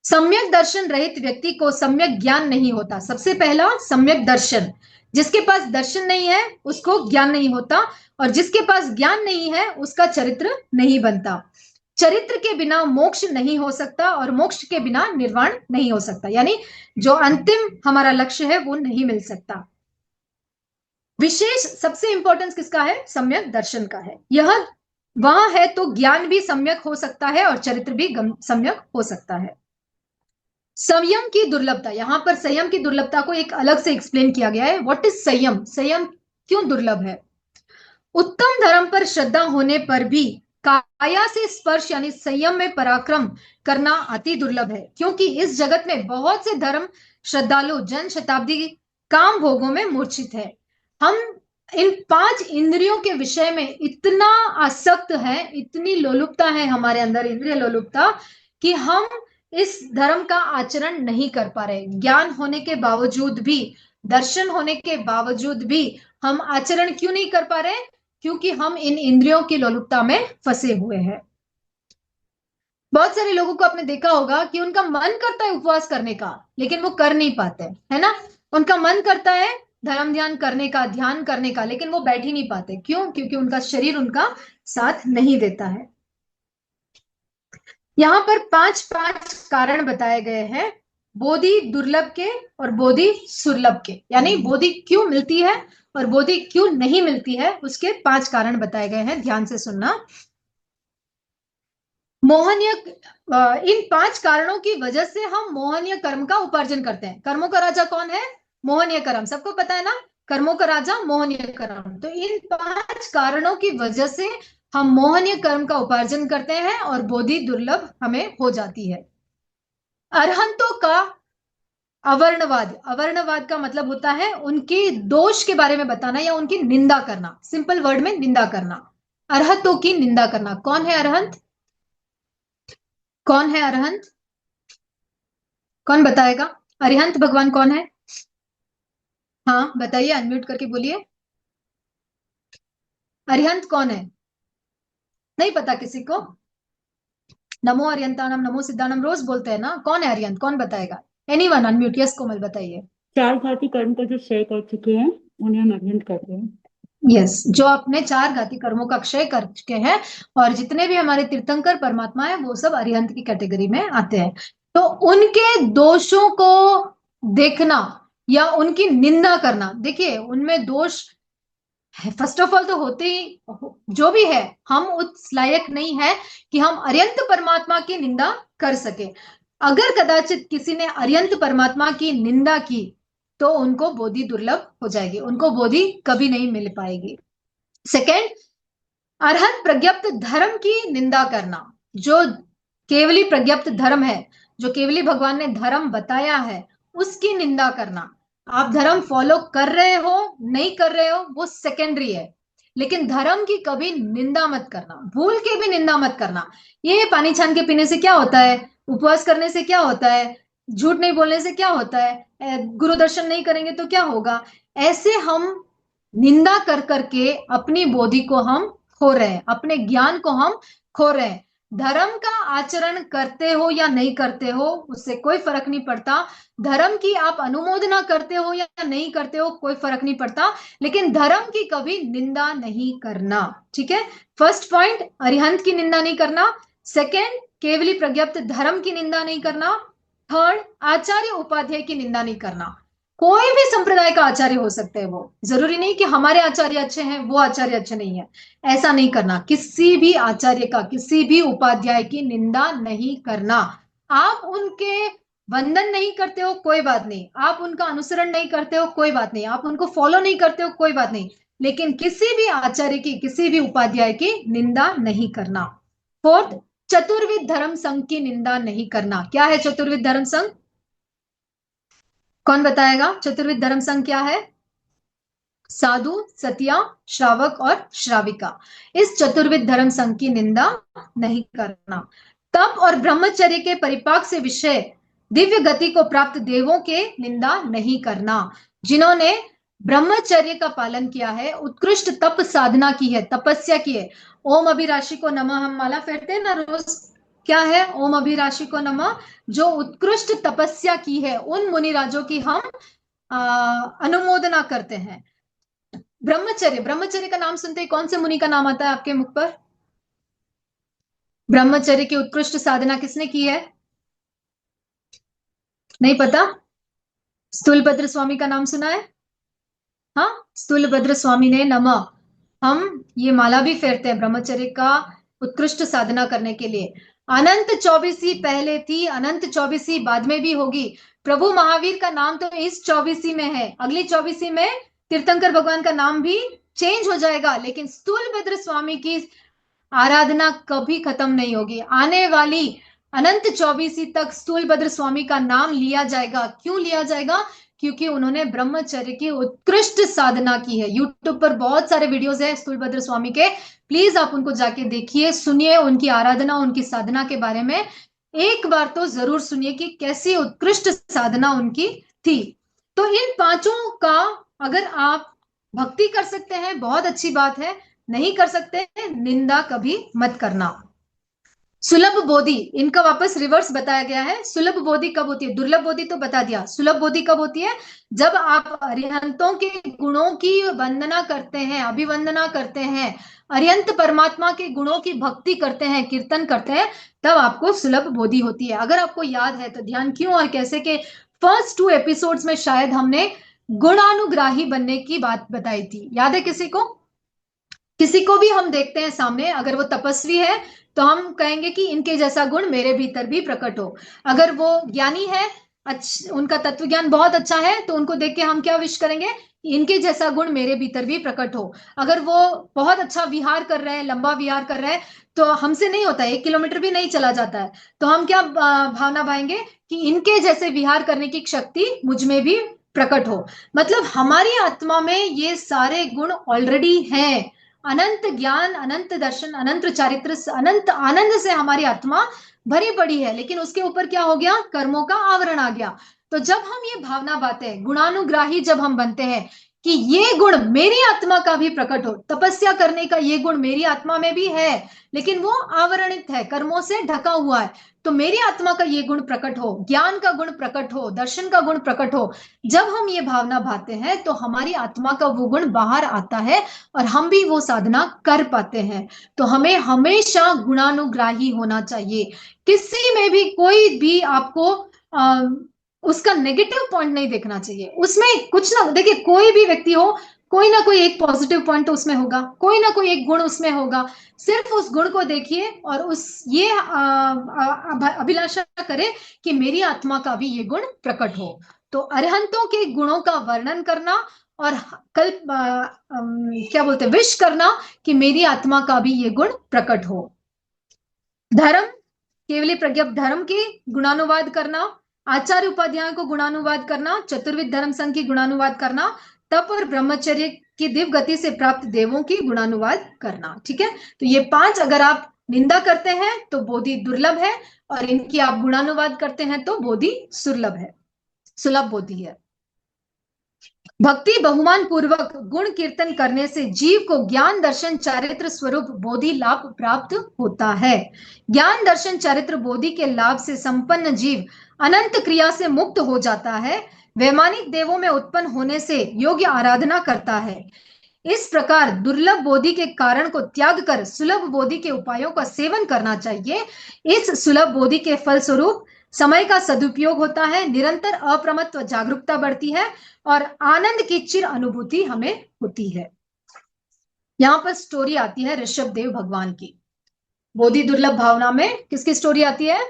सम्यक दर्शन रहित व्यक्ति को सम्यक ज्ञान नहीं होता। सबसे पहला सम्यक दर्शन, जिसके पास दर्शन नहीं है उसको ज्ञान नहीं होता, और जिसके पास ज्ञान नहीं है उसका चरित्र नहीं बनता। चरित्र के बिना मोक्ष नहीं हो सकता और मोक्ष के बिना निर्वाण नहीं हो सकता, यानी जो अंतिम हमारा लक्ष्य है वो नहीं मिल सकता। विशेष सबसे इंपॉर्टेंस किसका है? सम्यक दर्शन का है। यह वहां है तो ज्ञान भी सम्यक हो सकता है और चरित्र भी सम्यक हो सकता है। संयम की दुर्लभता, यहां पर संयम की दुर्लभता को एक अलग से एक्सप्लेन किया गया है। व्हाट इज संयम? संयम क्यों दुर्लभ है? उत्तम धर्म पर श्रद्धा होने पर भी काया से स्पर्श यानी संयम में पराक्रम करना अति दुर्लभ है, क्योंकि इस जगत में बहुत से धर्म श्रद्धालु जन शताब्दी काम भोगों में मूर्छित है। हम इन 5 इंद्रियों के विषय में इतना आसक्त है, इतनी लोलुपता है हमारे अंदर, इंद्रिय लोलुपता, कि हम इस धर्म का आचरण नहीं कर पा रहे। ज्ञान होने के बावजूद भी, दर्शन होने के बावजूद भी हम आचरण क्यों नहीं कर पा रहे? क्योंकि हम इन इंद्रियों की लोलुपता में फंसे हुए हैं। बहुत सारे लोगों को आपने देखा होगा कि उनका मन करता है उपवास करने का, लेकिन वो कर नहीं पाते, है ना? उनका मन करता है धर्म ध्यान करने का, ध्यान करने का, लेकिन वो बैठ ही नहीं पाते। क्यों? क्योंकि उनका शरीर उनका साथ नहीं देता है। यहाँ पर 5 कारण बताए गए हैं बोधि दुर्लभ के और बोधि सुलभ के, यानी बोधि क्यों मिलती है और बोधि क्यों नहीं मिलती है, उसके 5 कारण बताए गए हैं। ध्यान से सुनना। मोहनीय इन 5 कारणों की वजह से हम मोहनीय कर्म का उपार्जन करते हैं। कर्मों का राजा कौन है? मोहनीय कर्म, सबको पता है ना, कर्मों का राजा मोहनीय कर्म। तो इन 5 कारणों की वजह से हम मोहनीय कर्म का उपार्जन करते हैं और बोधि दुर्लभ हमें हो जाती है। अरहंतों का अवर्णवाद, अवर्णवाद का मतलब होता है उनके दोष के बारे में बताना या उनकी निंदा करना। सिंपल वर्ड में निंदा करना, अरहतों की निंदा करना। कौन है अरहंत? कौन है अरहंत? कौन बताएगा? अरिहंत भगवान कौन है? हाँ बताइए, अनम्यूट करके बोलिए। अरिहंत कौन है? नहीं पता किसी को? नमो अरियंतानम नमो सिद्धानम रोज बोलते हैं ना, कौन है अरियंत, कौन बताएगा? एनीवन अनम्यूट, यस कोमल बताइए। चार घाती कर्म को जो क्षय कर चुके हैं उन्हें हम अरिहंत कहते हैं। यस, जो अपने चार घाती कर्मों का क्षय कर चुके हैं, और जितने भी हमारे तीर्थंकर परमात्मा है वो सब अरिहंत की कैटेगरी में आते हैं। तो उनके दोषों को देखना या उनकी निंदा करना, देखिए उनमें दोष फर्स्ट ऑफ ऑल तो होते ही, जो भी है हम उस लायक नहीं है कि हम अरियंत परमात्मा की निंदा कर सके। अगर कदाचित किसी ने अरियंत परमात्मा की निंदा की तो उनको बोधि दुर्लभ हो जाएगी, उनको बोधि कभी नहीं मिल पाएगी। सेकेंड, अरहत प्रज्ञप्त धर्म की निंदा करना, जो केवली प्रज्ञप्त धर्म है, जो केवली भगवान ने धर्म बताया है, उसकी निंदा करना। आप धर्म फॉलो कर रहे हो नहीं कर रहे हो वो सेकेंडरी है, लेकिन धर्म की कभी निंदा मत करना, भूल के भी निंदा मत करना। ये पानी छान के पीने से क्या होता है, उपवास करने से क्या होता है, झूठ नहीं बोलने से क्या होता है, गुरु दर्शन नहीं करेंगे तो क्या होगा, ऐसे हम निंदा कर करके अपनी बोधि को हम खो रहे हैं, अपने ज्ञान को हम खो रहे हैं। धर्म का आचरण करते हो या नहीं करते हो उससे कोई फर्क नहीं पड़ता, धर्म की आप अनुमोदना करते हो या नहीं करते हो कोई फर्क नहीं पड़ता, लेकिन धर्म की कभी निंदा नहीं करना। ठीक है, फर्स्ट पॉइंट अरिहंत की निंदा नहीं करना, सेकेंड केवली प्रज्ञप्त धर्म की निंदा नहीं करना, थर्ड आचार्य उपाध्याय की निंदा नहीं करना। कोई भी संप्रदाय का आचार्य हो सकते हैं, वो जरूरी नहीं कि हमारे आचार्य अच्छे हैं वो आचार्य अच्छे नहीं है, ऐसा नहीं करना। किसी भी आचार्य का, किसी भी उपाध्याय की निंदा नहीं करना। आप उनके वंदन नहीं करते हो कोई बात नहीं, आप उनका अनुसरण नहीं करते हो कोई बात नहीं, आप उनको फॉलो नहीं करते हो कोई बात नहीं, लेकिन किसी भी आचार्य की, किसी भी उपाध्याय की निंदा नहीं करना। फोर्थ, चतुर्विध धर्म संघ की निंदा नहीं करना। क्या है चतुर्विध धर्म संघ, कौन बताएगा? चतुर्विध धर्म संघ क्या है? साधु, सतिया, श्रावक और श्राविका, इस चतुर्विध धर्म संघ की निंदा नहीं करना। तप और ब्रह्मचर्य के परिपाक से विषय दिव्य गति को प्राप्त देवों के निंदा नहीं करना। जिन्होंने ब्रह्मचर्य का पालन किया है, उत्कृष्ट तप साधना की है, तपस्या की है, ओम अभिराशि को नमः हम माला फेरते हैं ना रोज, क्या है ओम अभिराशि को नमः, जो उत्कृष्ट तपस्या की है उन मुनिराजों की हम अनुमोदना करते हैं। ब्रह्मचर्य, ब्रह्मचर्य का नाम सुनते ही कौन से मुनि का नाम आता है आपके मुख पर? ब्रह्मचर्य की उत्कृष्ट साधना किसने की है? नहीं पता? स्थूलभद्र स्वामी का नाम सुना है? हाँ, स्थूलभद्र स्वामी ने नमः, हम ये माला भी फेरते हैं ब्रह्मचर्य का उत्कृष्ट साधना करने के लिए। अनंत चौबीसी पहले थी, अनंत चौबीसी बाद में भी होगी। प्रभु महावीर का नाम तो इस चौबीसी में है, अगली चौबीसी में तीर्थंकर भगवान का नाम भी चेंज हो जाएगा, लेकिन स्थूलभद्र स्वामी की आराधना कभी खत्म नहीं होगी। आने वाली अनंत चौबीसी तक स्थूलभद्र स्वामी का नाम लिया जाएगा। क्यों लिया जाएगा? क्योंकि उन्होंने ब्रह्मचर्य की उत्कृष्ट साधना की है। यूट्यूब पर बहुत सारे वीडियोस है स्थूलभद्र स्वामी के, प्लीज आप उनको जाके देखिए, सुनिए उनकी आराधना, उनकी साधना के बारे में एक बार तो जरूर सुनिए कि कैसी उत्कृष्ट साधना उनकी थी। तो इन पांचों का अगर आप भक्ति कर सकते हैं बहुत अच्छी बात है, नहीं कर सकते निंदा कभी मत करना। सुलभ बोधि, इनका वापस रिवर्स बताया गया है। सुलभ बोधि कब होती है? दुर्लभ बोधि तो बता दिया, सुलभ बोधि कब होती है? जब आप अरिहंतों के गुणों की वंदना करते हैं, अभिवंदना करते हैं, अरिहंत परमात्मा के गुणों की भक्ति करते हैं, कीर्तन करते हैं, तब आपको सुलभ बोधि होती है। अगर आपको याद है तो ध्यान क्यों और कैसे के फर्स्ट 2 एपिसोड्स में शायद हमने गुणानुग्राही बनने की बात बताई थी, याद है किसी को? किसी को भी हम देखते हैं सामने, अगर वो तपस्वी है तो हम कहेंगे कि इनके जैसा गुण मेरे भीतर भी प्रकट हो। अगर वो ज्ञानी है, उनका तत्व ज्ञान बहुत अच्छा है, तो उनको देख के हम क्या विश करेंगे? इनके जैसा गुण मेरे भीतर भी प्रकट हो। अगर वो बहुत अच्छा विहार कर रहे हैं, लंबा विहार कर रहे हैं, तो हमसे नहीं होता है, 1 किलोमीटर भी नहीं चला जाता है, तो हम क्या भावना पाएंगे कि इनके जैसे विहार करने की शक्ति मुझ में भी प्रकट हो। मतलब हमारी आत्मा में ये सारे गुण ऑलरेडी हैं। अनंत ज्ञान, अनंत दर्शन, अनंत चारित्र, अनंत आनंद से हमारी आत्मा भरी पड़ी है, लेकिन उसके ऊपर क्या हो गया? कर्मों का आवरण आ गया। तो जब हम ये भावना बातें, गुणानुग्राही जब हम बनते हैं, कि ये गुण मेरी आत्मा का भी प्रकट हो। तपस्या करने का ये गुण मेरी आत्मा में भी है, लेकिन वो आवरणित है, कर्मों से ढका हुआ है। तो मेरी आत्मा का ये गुण प्रकट हो, ज्ञान का गुण प्रकट हो, दर्शन का गुण प्रकट हो। जब हम ये भावना भाते हैं तो हमारी आत्मा का वो गुण बाहर आता है और हम भी वो साधना कर पाते हैं। तो हमें हमेशा गुणानुग्राही होना चाहिए। किसी में भी कोई भी आपको उसका नेगेटिव पॉइंट नहीं देखना चाहिए। उसमें कुछ ना, देखिए कोई भी व्यक्ति हो, कोई ना कोई एक पॉजिटिव पॉइंट तो उसमें होगा, कोई ना कोई एक गुण उसमें होगा। सिर्फ उस गुण को देखिए और उस ये अभिलाषा करे कि मेरी आत्मा का भी ये गुण प्रकट हो। तो अरहंतों के गुणों का वर्णन करना और कल्प क्या बोलते विश करना कि मेरी आत्मा का भी ये गुण प्रकट हो। धर्म, केवली प्रज्ञा धर्म के गुणानुवाद करना, आचार्य उपाध्याय को गुणानुवाद करना, चतुर्विध धर्म संघ की गुणानुवाद करना, तप और ब्रह्मचर्य की दिव्य गति से प्राप्त देवों की गुणानुवाद करना। ठीक है, तो ये 5 अगर आप निंदा करते हैं तो बोधि दुर्लभ है, और इनकी आप गुणानुवाद करते हैं तो बोधि सुलभ है, सुलभ बोधि है। भक्ति बहुमान पूर्वक गुण कीर्तन करने से जीव को ज्ञान दर्शन चारित्र स्वरूप बोधि लाभ प्राप्त होता है। ज्ञान दर्शन चारित्र बोधि के लाभ से संपन्न जीव अनंत क्रिया से मुक्त हो जाता है, वैमानिक देवों में उत्पन्न होने से योग्य आराधना करता है। इस प्रकार दुर्लभ बोधि के कारण को त्याग कर सुलभ बोधि के उपायों का सेवन करना चाहिए। इस सुलभ बोधि के फलस्वरूप समय का सदुपयोग होता है, निरंतर अप्रमत्त जागरूकता बढ़ती है और आनंद की चिर अनुभूति हमें होती है। यहाँ पर स्टोरी आती है ऋषभ देव भगवान की। बोधि दुर्लभ भावना में किसकी स्टोरी आती है?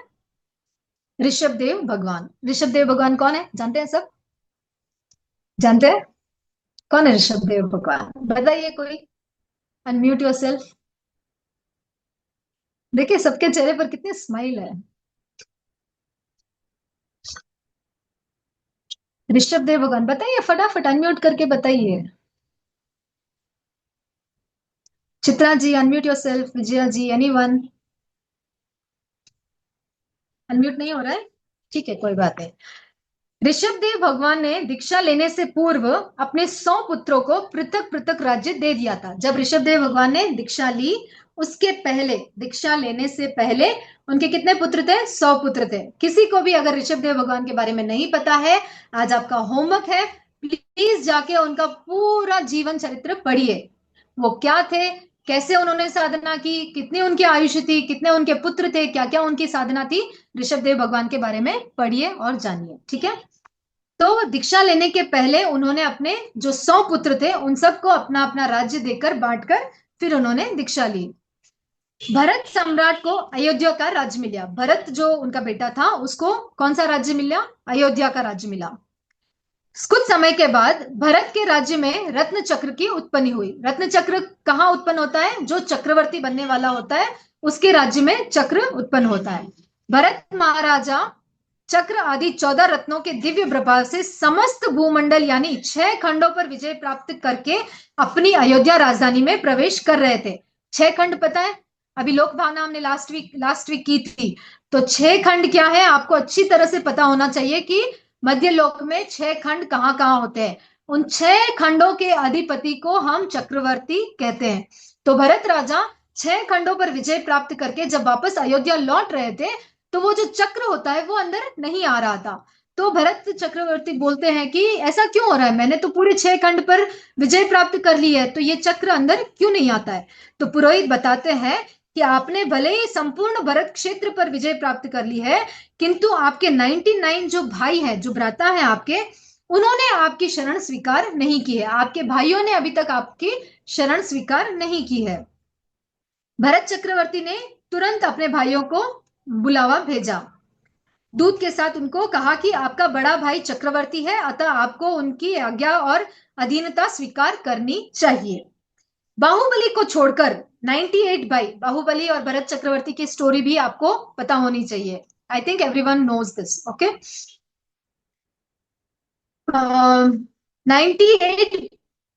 ऋषभ देव भगवान। ऋषभ देव भगवान कौन है, जानते हैं सब? जानते हैं कौन है ऋषभ देव भगवान? बताइए कोई, अनम्यूट योरसेल्फ। देखिए सबके चेहरे पर कितनी स्माइल है। ऋषभ देव भगवान बताइए, फटाफट अनम्यूट करके बताइए। चित्रा जी अनम्यूट योरसेल्फ, विजया जी, एनीवन? अनम्यूट नहीं हो रहा है, ठीक है कोई बात नहीं। ऋषभ देव भगवान ने दीक्षा लेने से पूर्व अपने 100 पुत्रों को पृथक पृथक राज्य दे दिया था। जब ऋषभ देव भगवान ने दीक्षा ली, उसके पहले, दीक्षा लेने से पहले उनके कितने पुत्र थे? 100 पुत्र थे। किसी को भी अगर ऋषभ देव भगवान के बारे में नहीं पता है, आज आपका होमवर्क है, प्लीज जाके उनका पूरा जीवन चरित्र पढ़िए। वो क्या थे, कैसे उन्होंने साधना की, कितनी उनकी आयुष्य थी, कितने उनके पुत्र थे, क्या क्या उनकी साधना थी, ऋषभ देव भगवान के बारे में पढ़िए और जानिए। ठीक है, तो दीक्षा लेने के पहले उन्होंने अपने जो 100 पुत्र थे उन सबको अपना अपना राज्य देकर बांटकर फिर उन्होंने दीक्षा ली। भरत सम्राट को अयोध्या का राज्य मिला। भरत जो उनका बेटा था उसको कौन सा राज्य मिला? अयोध्या का राज्य मिला। कुछ समय के बाद भरत के राज्य में रत्न चक्र की उत्पत्ति हुई। रत्न चक्र कहाँ उत्पन्न होता है? जो चक्रवर्ती बनने वाला होता है उसके राज्य में चक्र उत्पन्न होता है। भरत महाराजा चक्र आदि 14 रत्नों के दिव्य प्रभाव से समस्त भूमंडल यानी 6 खंडों पर विजय प्राप्त करके अपनी अयोध्या राजधानी में प्रवेश कर रहे थे। 6 खंड पता है? अभी लोक भावना हमने लास्ट वीक की थी। तो 6 खंड क्या है आपको अच्छी तरह से पता होना चाहिए कि मध्य लोक में 6 खंड कहाँ कहाँ होते हैं। उन 6 खंडों के अधिपति को हम चक्रवर्ती कहते हैं। तो भरत राजा 6 खंडों पर विजय प्राप्त करके जब वापस अयोध्या लौट रहे थे तो वो जो चक्र होता है वो अंदर नहीं आ रहा था। तो भरत चक्रवर्ती बोलते हैं कि ऐसा क्यों हो रहा है, मैंने तो पूरे 6 खंड पर विजय प्राप्त कर ली है, तो ये चक्र अंदर क्यों नहीं आता है? तो पुरोहित बताते हैं कि आपने भले ही संपूर्ण भरत क्षेत्र पर विजय प्राप्त कर ली है, किंतु आपके 99 जो भाई है, जो भ्राता है आपके, उन्होंने आपकी शरण स्वीकार नहीं की है। आपके भाइयों ने अभी तक आपकी शरण स्वीकार नहीं की है। भरत चक्रवर्ती ने तुरंत अपने भाइयों को बुलावा भेजा। दूत के साथ उनको कहा कि आपका बड़ा भाई चक्रवर्ती है, अतः आपको उनकी आज्ञा और अधीनता स्वीकार करनी चाहिए। बाहुबली को छोड़कर 98 भाई, बाहुबली और भरत चक्रवर्ती की स्टोरी भी आपको पता होनी चाहिए। I think everyone knows this. Okay, 98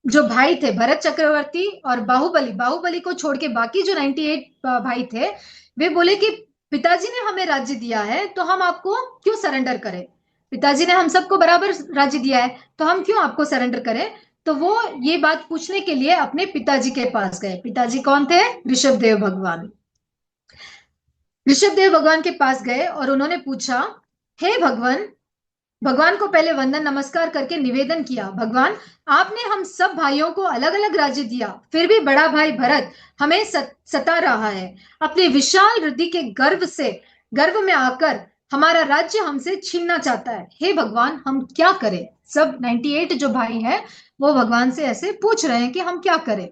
जो भाई थे, भरत चक्रवर्ती और बाहुबली को छोड़ के बाकी जो 98 भाई थे, वे बोले कि पिताजी ने हमें राज्य दिया है तो हम आपको क्यों सरेंडर करें? पिताजी ने हम सबको बराबर राज्य दिया है तो हम क्यों आपको सरेंडर करें? तो वो ये बात पूछने के लिए अपने पिताजी के पास गए। पिताजी कौन थे? ऋषभदेव भगवान। ऋषभदेव भगवान के पास गए और उन्होंने पूछा, हे भगवान, भगवान को पहले वंदन नमस्कार करके निवेदन किया, भगवान आपने हम सब भाइयों को अलग अलग राज्य दिया, फिर भी बड़ा भाई भरत हमें सता रहा है। अपने विशाल हृदय के गर्व में आकर हमारा राज्य हमसे छीनना चाहता है। हे भगवान हम क्या करें? सब 98 जो भाई हैं वो भगवान से ऐसे पूछ रहे हैं कि हम क्या करें।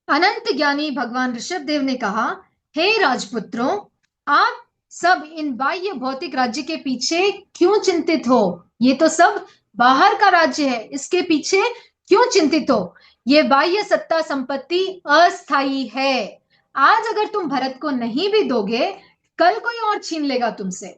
अनंत ज्ञानी भगवान ऋषभदेव ने कहा, हे राजपुत्रों, आप सब इन बाह्य भौतिक राज्य के पीछे क्यों चिंतित हो? ये तो सब बाहर का राज्य है, इसके पीछे क्यों चिंतित हो? ये बाह्य सत्ता संपत्ति अस्थायी है। आज अगर तुम भरत को नहीं भी दोगे, कल कोई और छीन लेगा तुमसे।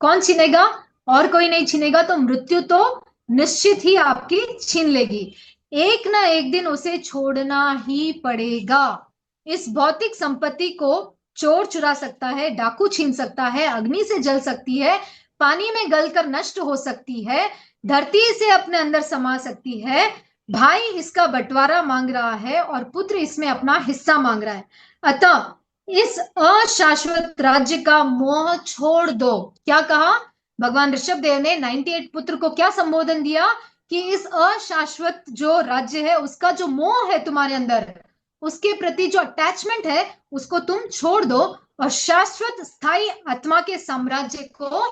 कौन छीनेगा? और कोई नहीं छीनेगा, तो मृत्यु तो निश्चित ही आपकी छीन लेगी। एक ना एक दिन उसे छोड़ना ही पड़ेगा। इस भौतिक संपत्ति को चोर चुरा सकता है, डाकू छीन सकता है, अग्नि से जल सकती है, पानी में गलकर नष्ट हो सकती है, धरती से अपने अंदर समा सकती है। भाई इसका बंटवारा मांग रहा है और पुत्र इसमें अपना हिस्सा मांग रहा है। अतः इस अशाश्वत राज्य का मोह छोड़ दो। क्या कहा? भगवान ऋषभदेव ने 98 पुत्र को क्या संबोधन दिया कि इस अशाश्वत जो राज्य है उसका जो मोह है तुम्हारे अंदर, उसके प्रति जो अटैचमेंट है उसको तुम छोड़ दो और शाश्वत स्थायी आत्मा के साम्राज्य को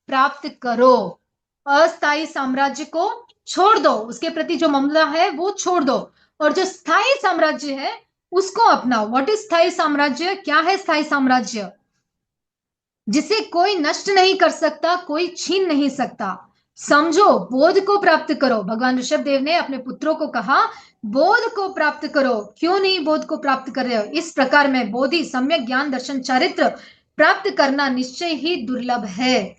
प्राप्त करो। अस्थायी साम्राज्य को छोड़ दो, उसके प्रति जो ममता है वो छोड़ दो और जो स्थायी साम्राज्य है उसको अपनाओ। व्हाट इज स्थायी साम्राज्य? क्या है स्थायी साम्राज्य? जिसे कोई नष्ट नहीं कर सकता, कोई छीन नहीं सकता। समझो, बोध को प्राप्त करो। भगवान ऋषभदेव ने अपने पुत्रों को कहा, बोध को प्राप्त करो। क्यों नहीं बोध को प्राप्त कर रहे हो? इस प्रकार में बोधि, सम्यक ज्ञान, दर्शन, चारित्र प्राप्त करना निश्चय ही दुर्लभ है।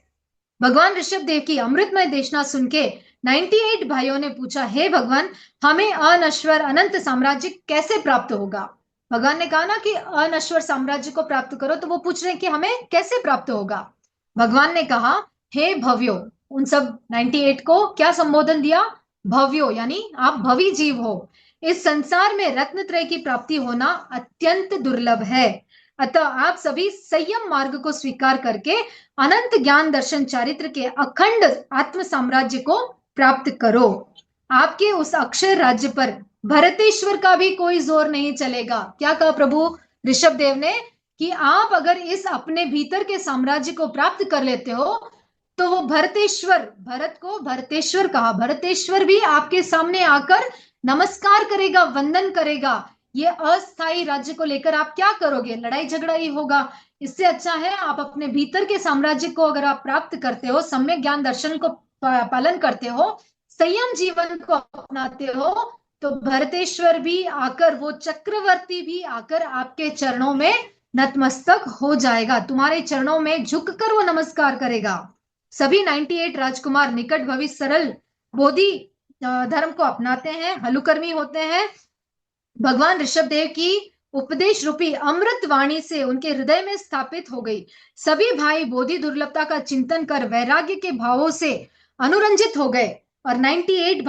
भगवान ऋषभदेव की अमृतमय देशना सुन के 98 भाइयों ने पूछा, हे भगवान, हमें अनश्वर अनंत साम्राज्य कैसे प्राप्त होगा? भगवान ने कहा ना कि अनश्वर साम्राज्य को प्राप्त करो, तो वो पूछ रहे हैं कि हमें कैसे प्राप्त होगा? भगवान ने कहा, हे भव्यो, उन सब 98 को क्या संबोधन दिया? भव्यो, यानी आप भवी जीव हो। इस संसार में रत्न त्रय की प्राप्ति होना अत्यंत दुर्लभ है। अतः आप सभी संयम मार्ग को स्वीकार करके अनंत ज्ञान, दर्शन, चारित्र के अखंड आत्म साम्राज्य को प्राप्त करो। आपके उस अक्षय राज्य पर भरतेश्वर का भी कोई जोर नहीं चलेगा। क्या कहा प्रभु ऋषभदेव ने? कि आप अगर इस अपने भीतर के साम्राज्य को प्राप्त कर लेते हो तो वो भरतेश्वर, भरत को भरतेश्वर कहा, भरतेश्वर भी आपके सामने आकर नमस्कार करेगा, वंदन करेगा। ये अस्थायी राज्य को लेकर आप क्या करोगे? लड़ाई झगड़ा ही होगा। इससे अच्छा है आप अपने भीतर के साम्राज्य को अगर आप प्राप्त करते हो, सम्यक ज्ञान दर्शन को पालन करते हो, संयम जीवन को अपनाते हो, तो भरतेश्वर भी आकर, वो चक्रवर्ती भी आकर आपके चरणों में नतमस्तक हो जाएगा, तुम्हारे चरणों में झुककर वो नमस्कार करेगा। सभी 98 राजकुमार निकट भविष्य सरल बोधि धर्म को अपनाते हैं, हलुकर्मी होते हैं। भगवान ऋषभदेव की उपदेश रूपी अमृत वाणी से उनके हृदय में स्थापित हो गई। सभी भाई बोधि दुर्लभता का चिंतन कर वैराग्य के भावों से अनुरंजित हो गए और 98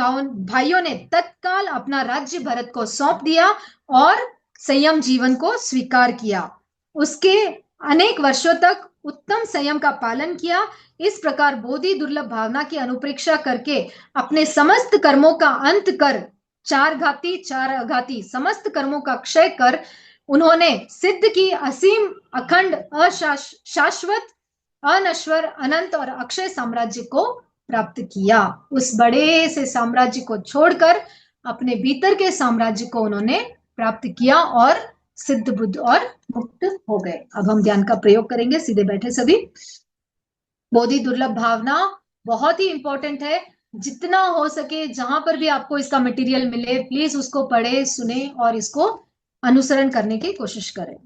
भाइयों ने तत्काल अपना राज्य भरत को सौंप दिया और संयम जीवन को स्वीकार किया। उसके अनेक वर्षों तक उत्तम संयम का पालन किया। इस प्रकार बोधि दुर्लभ भावना की अनुप्रेक्षा करके अपने समस्त कर्मों का अंत कर, चार घाती समस्त कर्मों का क्षय कर, उन्होंने सिद्ध की असीम, अखंड, शाश्वत, अनश्वर, अनंत और अक्षय साम्राज्य को प्राप्त किया। उस बड़े से साम्राज्य को छोड़कर अपने भीतर के साम्राज्य को उन्होंने प्राप्त किया और सिद्ध, बुद्ध और मुक्त हो गए। अब हम ध्यान का प्रयोग करेंगे। सीधे बैठे सभी। बोधि दुर्लभ भावना बहुत ही इंपॉर्टेंट है। जितना हो सके, जहां पर भी आपको इसका मटेरियल मिले, प्लीज उसको पढ़े, सुने और इसको अनुसरण करने की कोशिश करें।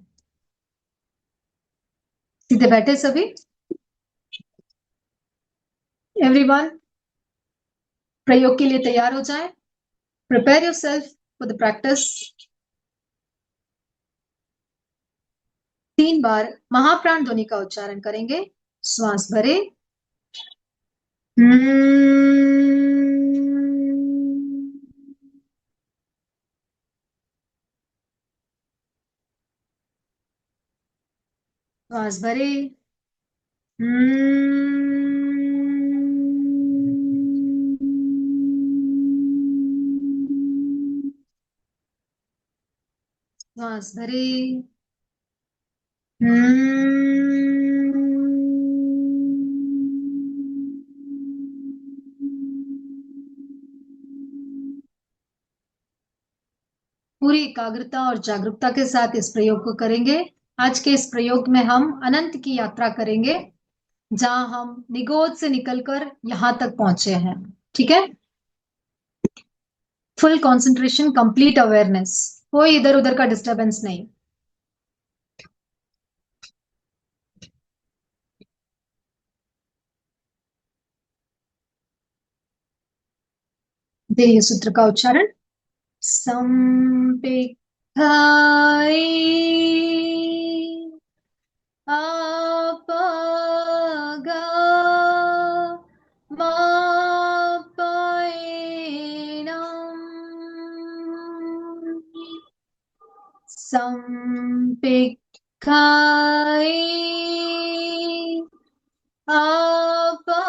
सीधे बैठे सभी। एवरीवन प्रयोग के लिए तैयार हो जाए। Prepare yourself for the practice. 3 बार महाप्राण ध्वनि का उच्चारण करेंगे। श्वास भरे, श्वास भरे। श्वास भरे। पूरी एकाग्रता और जागरूकता के साथ इस प्रयोग को करेंगे। आज के इस प्रयोग में हम अनंत की यात्रा करेंगे, जहां हम निगोद से निकलकर यहां तक पहुंचे हैं। ठीक है। फुल कंसंट्रेशन, कंप्लीट अवेयरनेस, कोई इधर उधर का डिस्टरबेंस नहीं। देखिए सूत्र का उच्चारण। संपिखाई आपगा मापयिनम् संपिखाई आपगा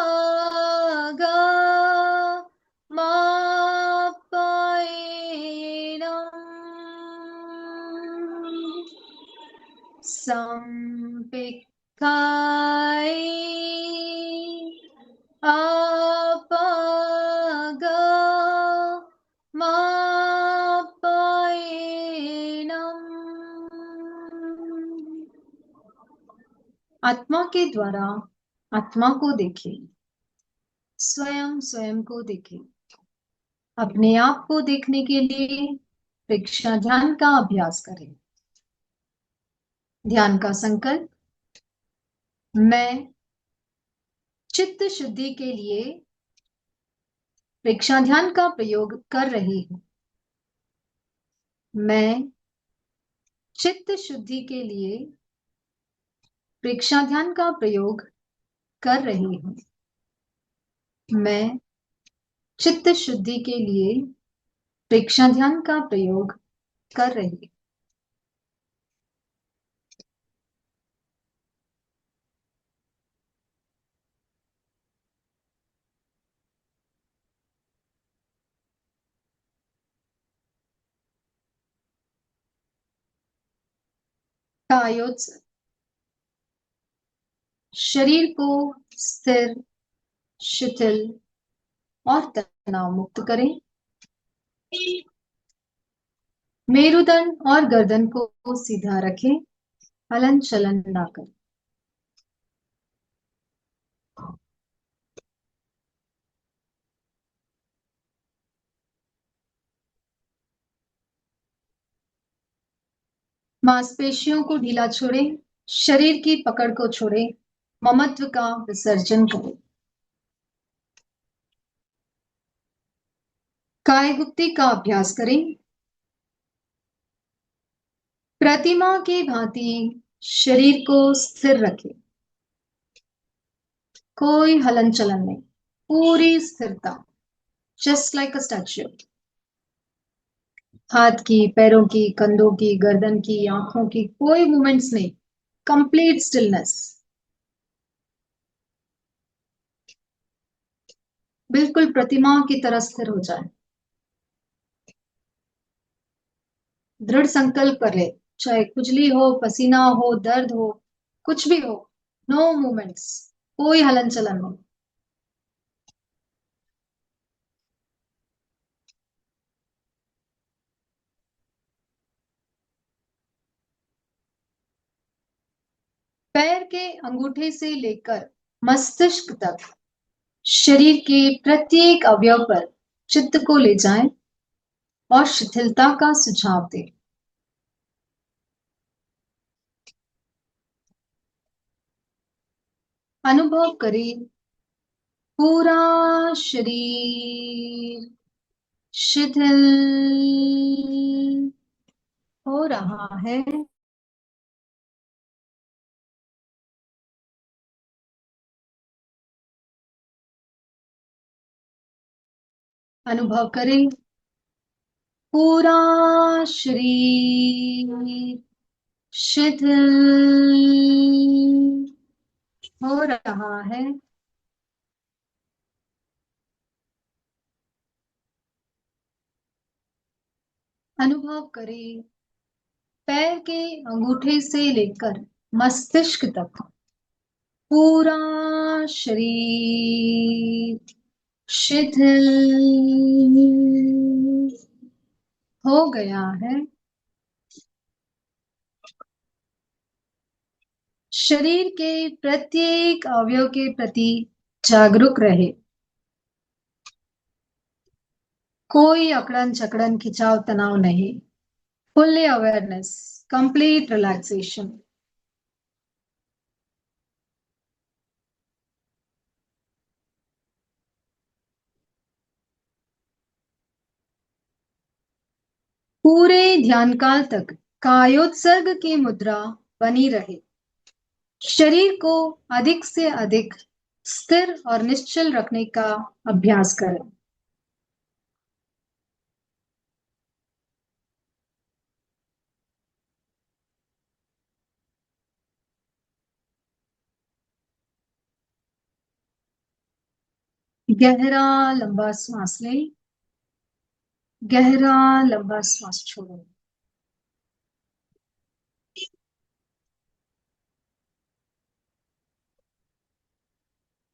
मापयिनम् संपिखाई आपगा मापयिनम्। आत्मा के द्वारा आत्मा को देखें, स्वयं स्वयं को देखें। अपने आप को देखने के लिए प्रेक्षा ध्यान का अभ्यास करें। ध्यान का संकल्प। मैं चित्त शुद्धि के लिए प्रेक्षा ध्यान का प्रयोग कर रही हूं। मैं चित्त शुद्धि के लिए प्रेक्षा ध्यान का प्रयोग कर रही हूं। मैं चित्त शुद्धि के लिए प्रेक्षा ध्यान का प्रयोग कर रही हूं। कायोत्सव। शरीर को स्थिर, शिथिल और तनाव मुक्त करें। मेरुदंड और गर्दन को सीधा रखें, हलन चलन ना करें। मांसपेशियों को ढीला छोड़ें, शरीर की पकड़ को छोड़ें, ममत्व का विसर्जन करें। कायगुप्ती का अभ्यास करें। प्रतिमा की भांति शरीर को स्थिर रखें, कोई हलन चलन नहीं, पूरी स्थिरता, जस्ट लाइक अ स्टैच्यू। हाथ की, पैरों की, कंधों की, गर्दन की, आंखों की कोई मूवमेंट्स नहीं, कंप्लीट स्टिलनेस। बिल्कुल प्रतिमा की तरह स्थिर हो जाए। दृढ़ संकल्प कर ले, चाहे खुजली हो, पसीना हो, दर्द हो, कुछ भी हो, नो मूवमेंट्स, कोई हलन चलन नहीं। पैर के अंगूठे से लेकर मस्तिष्क तक शरीर के प्रत्येक अवयव पर चित्त को ले जाएं और शिथिलता का सुझाव दें। अनुभव करें पूरा शरीर शिथिल हो रहा है। अनुभव करें पूरा शरीर शिथिल हो रहा है। अनुभव करें पैर के अंगूठे से लेकर मस्तिष्क तक पूरा शरीर शिथिल हो गया है। शरीर के प्रत्येक अवयव के प्रति जागरूक रहे। कोई अकड़न जकड़न खिंचाव तनाव नहीं। Fully awareness, complete relaxation. पूरे ध्यान काल तक कायोत्सर्ग की मुद्रा बनी रहे। शरीर को अधिक से अधिक स्थिर और निश्चल रखने का अभ्यास करें। गहरा लंबा सांस लें, गहरा लंबा सांस छोड़ो।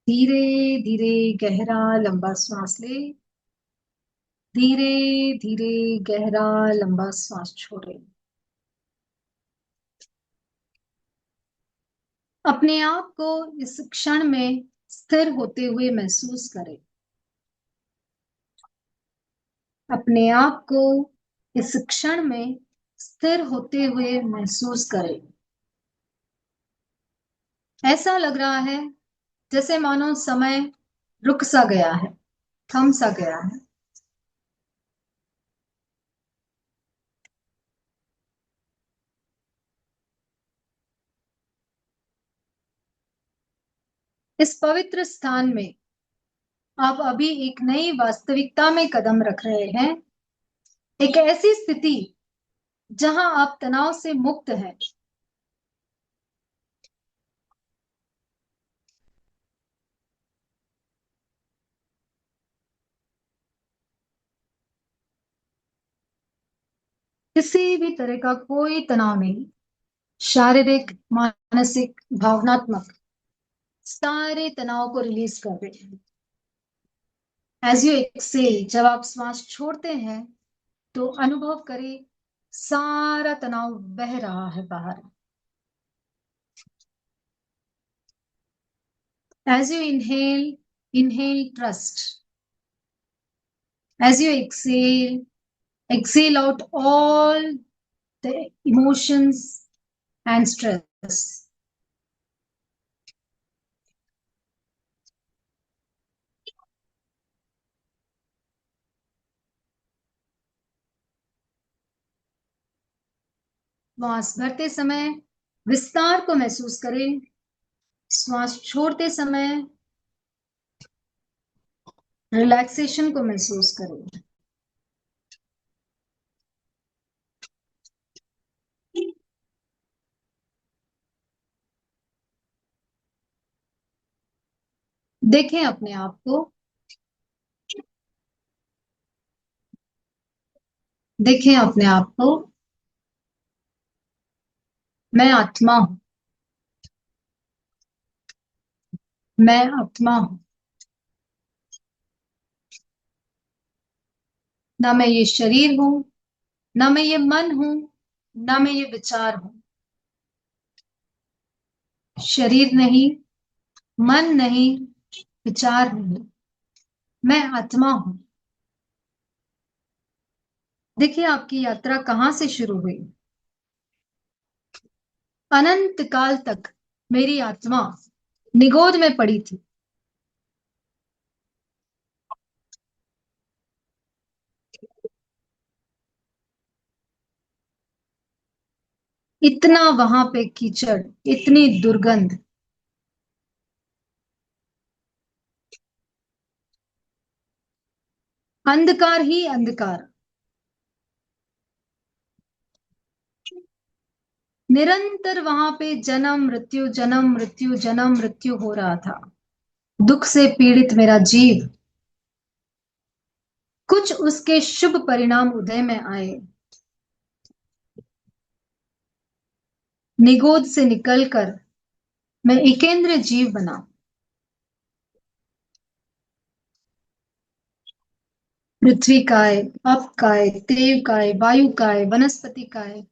धीरे धीरे गहरा लंबा सांस ले, धीरे धीरे गहरा लंबा सांस छोड़े। अपने आप को इस क्षण में स्थिर होते हुए महसूस करें। अपने आप को इस क्षण में स्थिर होते हुए महसूस करें। ऐसा लग रहा है जैसे मानो समय रुक सा गया है, थम सा गया है। इस पवित्र स्थान में आप अभी एक नई वास्तविकता में कदम रख रहे हैं। एक ऐसी स्थिति जहां आप तनाव से मुक्त हैं। किसी भी तरह का कोई तनाव नहीं, शारीरिक, मानसिक, भावनात्मक, सारे तनाव को रिलीज कर रहे हैं। एज यू एक्सेल, जब आप श्वास छोड़ते हैं तो अनुभव करें सारा तनाव बह रहा है बाहर। As you inhale, inhale trust. As you exhale, exhale out all the emotions and stress. श्वास भरते समय विस्तार को महसूस करें। श्वास छोड़ते समय रिलैक्सेशन को महसूस करें। देखें अपने आप को, देखें अपने आप को। मैं आत्मा हूं, मैं आत्मा हूं। ना मैं ये शरीर हूं, ना मैं ये मन हूं, ना मैं ये विचार हूं। शरीर नहीं, मन नहीं, विचार नहीं, मैं आत्मा हूं। देखिए आपकी यात्रा कहां से शुरू हुई। अनंत काल तक मेरी आत्मा निगोद में पड़ी थी। इतना वहां पे कीचड़, इतनी दुर्गंध, अंधकार ही अंधकार। निरंतर वहां पे जन्म मृत्यु जन्म मृत्यु जन्म मृत्यु हो रहा था। दुख से पीड़ित मेरा जीव, कुछ उसके शुभ परिणाम उदय में आए। निगोद से निकलकर मैं एकेंद्र जीव बना। पृथ्वी काय, अप काय, तेव काय, वायु काय, वनस्पति काय,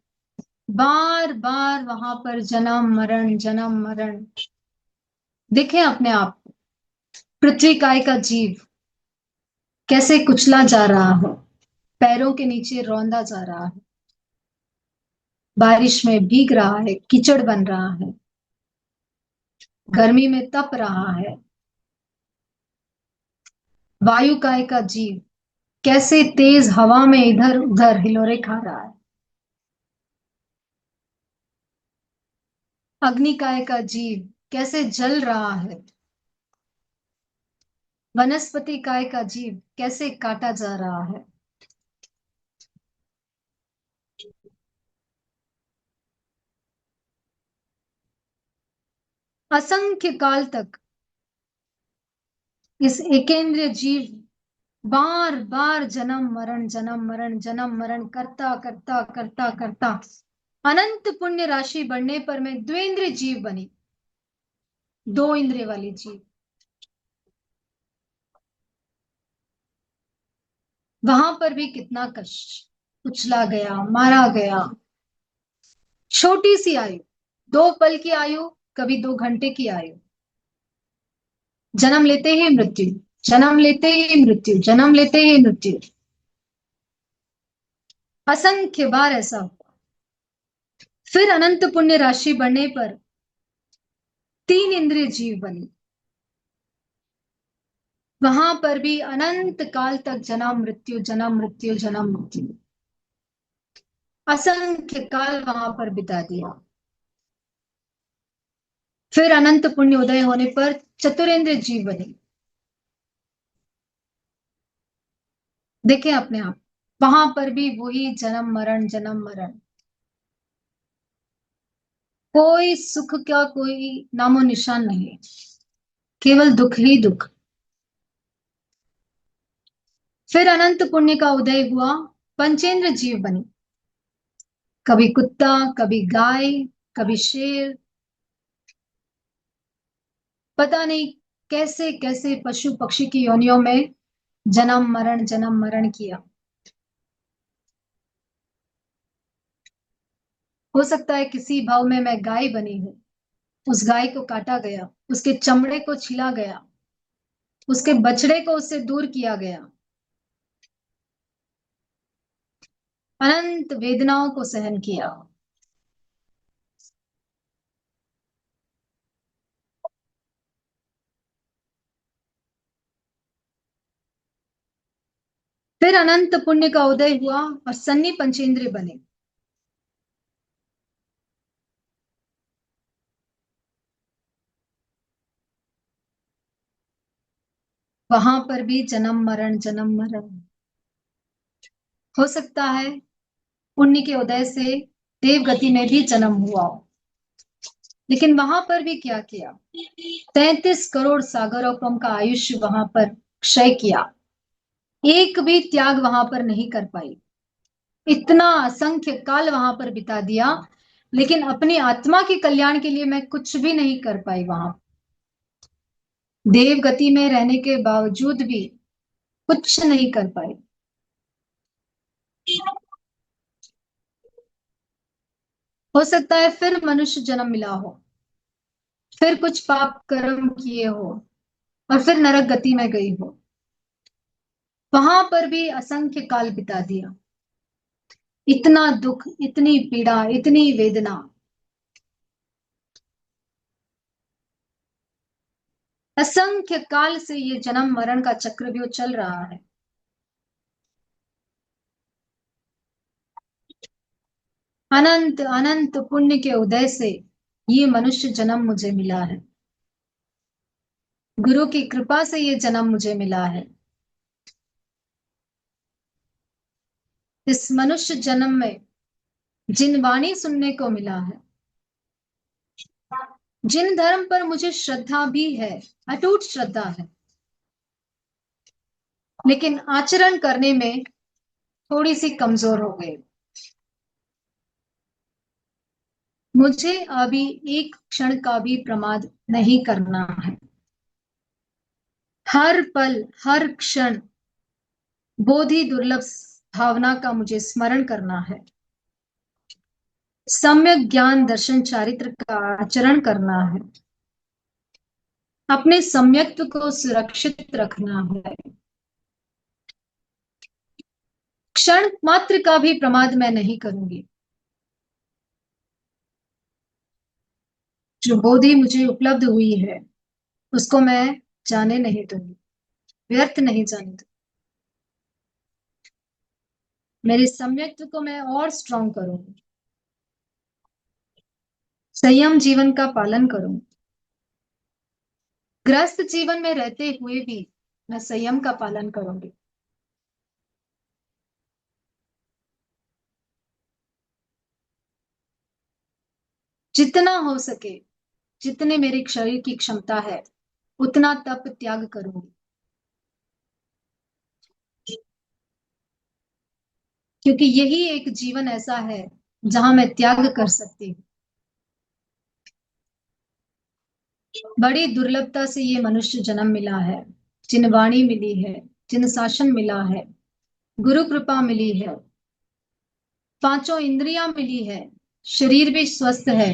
बार बार वहां पर जन्म मरण जन्म मरण। देखें अपने आप, पृथ्वी काय का जीव कैसे कुचला जा रहा है, पैरों के नीचे रौंदा जा रहा है, बारिश में भीग रहा है, कीचड़ बन रहा है, गर्मी में तप रहा है। वायु काय का जीव कैसे तेज हवा में इधर उधर हिलोरे खा रहा है। अग्निकाय का जीव कैसे जल रहा है। वनस्पति काय का जीव कैसे काटा जा रहा है। असंख्य काल तक इस एकेंद्रीय जीव बार बार जन्म मरण जन्म मरण जन्म मरण करता करता करता करता अनंत पुण्य राशि बढ़ने पर मैं द्वेंद्रिय जीव बनी, 2 इंद्रिय वाली जीव। वहां पर भी कितना कष्ट, कुचला गया, मारा गया। छोटी सी आयु, 2 पल की आयु, कभी 2 घंटे की आयु। जन्म लेते ही मृत्यु, जन्म लेते ही मृत्यु, जन्म लेते ही मृत्यु। असंख्य बार ऐसा हुआ। फिर अनंत पुण्य राशि बढ़ने पर 3 इंद्रिय जीव बनी। वहां पर भी अनंत काल तक जन्म मृत्यु जन्म मृत्यु जन्म मृत्यु, असंख्य काल वहां पर बिता दिया। फिर अनंत पुण्य उदय होने पर चतुरेंद्र जीव बने। देखें अपने आप, वहां पर भी वही जन्म मरण जन्म मरण। कोई सुख का कोई नामो निशान नहीं, केवल दुख ही दुख। फिर अनंत पुण्य का उदय हुआ, पंचेंद्र जीव बनी। कभी कुत्ता, कभी गाय, कभी शेर, पता नहीं कैसे कैसे पशु पक्षी की योनियों में जन्म मरण किया। हो सकता है किसी भाव में मैं गाय बनी हूं, उस गाय को काटा गया, उसके चमड़े को छिला गया, उसके बछड़े को उससे दूर किया गया, अनंत वेदनाओं को सहन किया। फिर अनंत पुण्य का उदय हुआ और सन्नी पंचेंद्रिय बने। वहां पर भी जन्म मरण जन्म मरण। हो सकता है पुण्य के उदय से देव गति में भी जन्म हुआ हो, लेकिन वहां पर भी क्या किया, 33 करोड़ सागरों का आयुष्य वहां पर क्षय किया, एक भी त्याग वहां पर नहीं कर पाई। इतना असंख्य काल वहां पर बिता दिया, लेकिन अपनी आत्मा के कल्याण के लिए मैं कुछ भी नहीं कर पाई। वहां देव गति में रहने के बावजूद भी कुछ नहीं कर पाई। हो सकता है फिर मनुष्य जन्म मिला हो, फिर कुछ पाप कर्म किए हो और फिर नरक गति में गई हो, वहां पर भी असंख्य काल बिता दिया। इतना दुख, इतनी पीड़ा, इतनी वेदना। असंख्य काल से ये जन्म मरण का चक्रव्यूह चल रहा है। अनंत अनंत पुण्य के उदय से ये मनुष्य जन्म मुझे मिला है। गुरु की कृपा से ये जन्म मुझे मिला है। इस मनुष्य जन्म में जिन वाणी सुनने को मिला है, जिन धर्म पर मुझे श्रद्धा भी है, अटूट श्रद्धा है, लेकिन आचरण करने में थोड़ी सी कमजोर हो गई। मुझे अभी एक क्षण का भी प्रमाद नहीं करना है। हर पल, हर क्षण बोधि दुर्लभ भावना का मुझे स्मरण करना है। सम्यक ज्ञान दर्शन चारित्र का आचरण करना है। अपने सम्यक्त्व को सुरक्षित रखना है। क्षण मात्र का भी प्रमाद मैं नहीं करूंगी। जो बोधि मुझे उपलब्ध हुई है उसको मैं जाने नहीं दूंगी, व्यर्थ नहीं जाने दूंगी। मेरे सम्यक्त्व को मैं और स्ट्रांग करूंगी। संयम जीवन का पालन करूंगी। ग्रस्त जीवन में रहते हुए भी मैं संयम का पालन करूंगी। जितना हो सके, जितने मेरे शरीर की क्षमता है, उतना तप त्याग करूंगी। क्योंकि यही एक जीवन ऐसा है जहां मैं त्याग कर सकती हूँ। बड़ी दुर्लभता से ये मनुष्य जन्म मिला है, जिन वाणी मिली है, जिन शासन मिला है, गुरु कृपा मिली है, पांचों इंद्रियां मिली है, शरीर भी स्वस्थ है,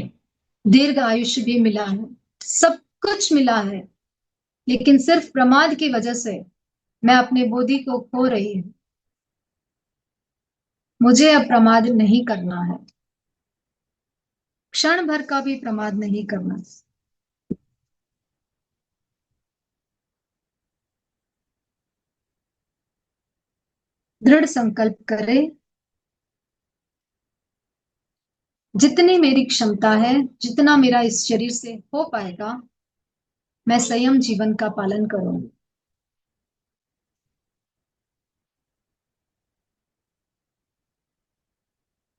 दीर्घ आयुष्य भी मिला है, सब कुछ मिला है, लेकिन सिर्फ प्रमाद की वजह से मैं अपने बोधि को खो रही हूँ। मुझे अब प्रमाद नहीं करना है। क्षण भर का भी प्रमाद नहीं करना। दृढ़ संकल्प करें। जितनी मेरी क्षमता है, जितना मेरा इस शरीर से हो पाएगा, मैं संयम जीवन का पालन करूंगी।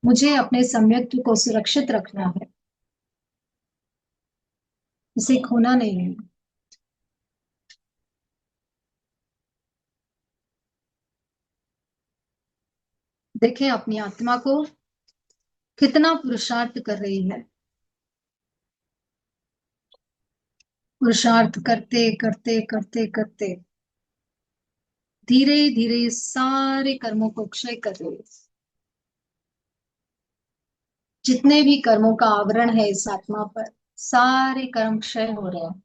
मुझे अपने सम्यक्त्व को सुरक्षित रखना है, इसे खोना नहीं है। देखें अपनी आत्मा को कितना पुरुषार्थ कर रही है। पुरुषार्थ करते करते करते करते धीरे धीरे सारे कर्मों को क्षय कर रही है। जितने भी कर्मों का आवरण है इस आत्मा पर, सारे कर्म क्षय हो रहे हैं।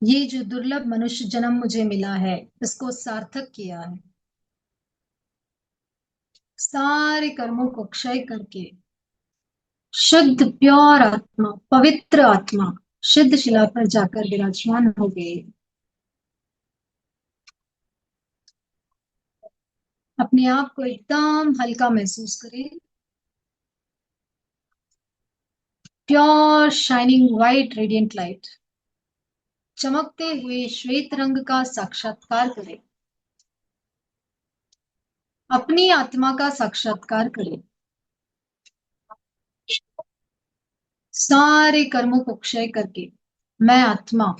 ये जो दुर्लभ मनुष्य जन्म मुझे मिला है, इसको सार्थक किया है। सारे कर्मों को क्षय करके शुद्ध प्योर आत्मा, पवित्र आत्मा सिद्ध शिला पर जाकर विराजमान हो गए। अपने आप को एकदम हल्का महसूस करें। Pure shining white radiant light, चमकते हुए श्वेत रंग का साक्षात्कार करें। अपनी आत्मा का साक्षात्कार करें। सारे कर्मों को क्षय करके मैं आत्मा,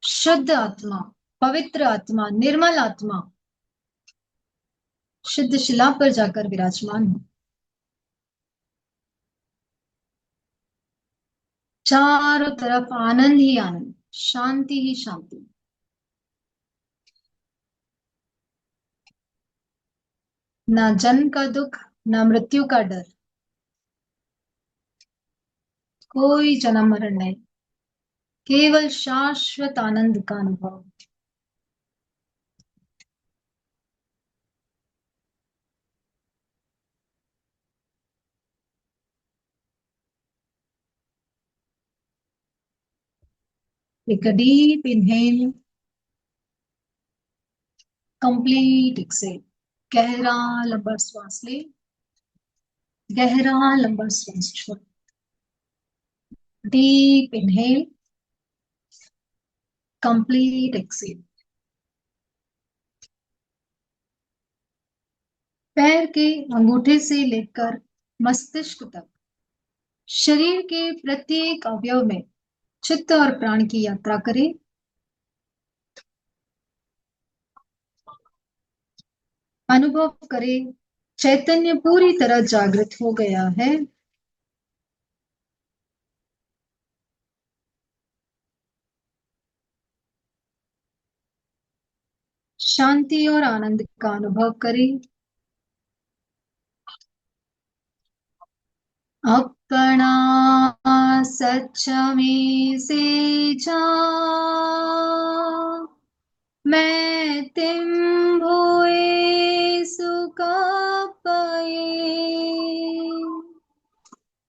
शुद्ध आत्मा, पवित्र आत्मा, निर्मल आत्मा सिद्ध शिला पर जाकर विराजमान हूं। चारों तरफ आनंद ही आनंद, शांति ही शांति। ना जन्म का दुख, ना मृत्यु का डर, कोई जन्म मरण नहीं, केवल शाश्वत आनंद का अनुभव। Take a deep inhale, complete exhale. गहरा लंबा श्वास ले, गहरा लंबा श्वास छोड़। Deep inhale, complete exhale. पैर के अंगूठे से लेकर मस्तिष्क तक शरीर के प्रत्येक अवयव में चित्त और प्राण की यात्रा करें। अनुभव करें चैतन्य पूरी तरह जागृत हो गया है। शांति और आनंद का अनुभव करें। अपना सच में से जा मैं तिम भोए सुका पाए।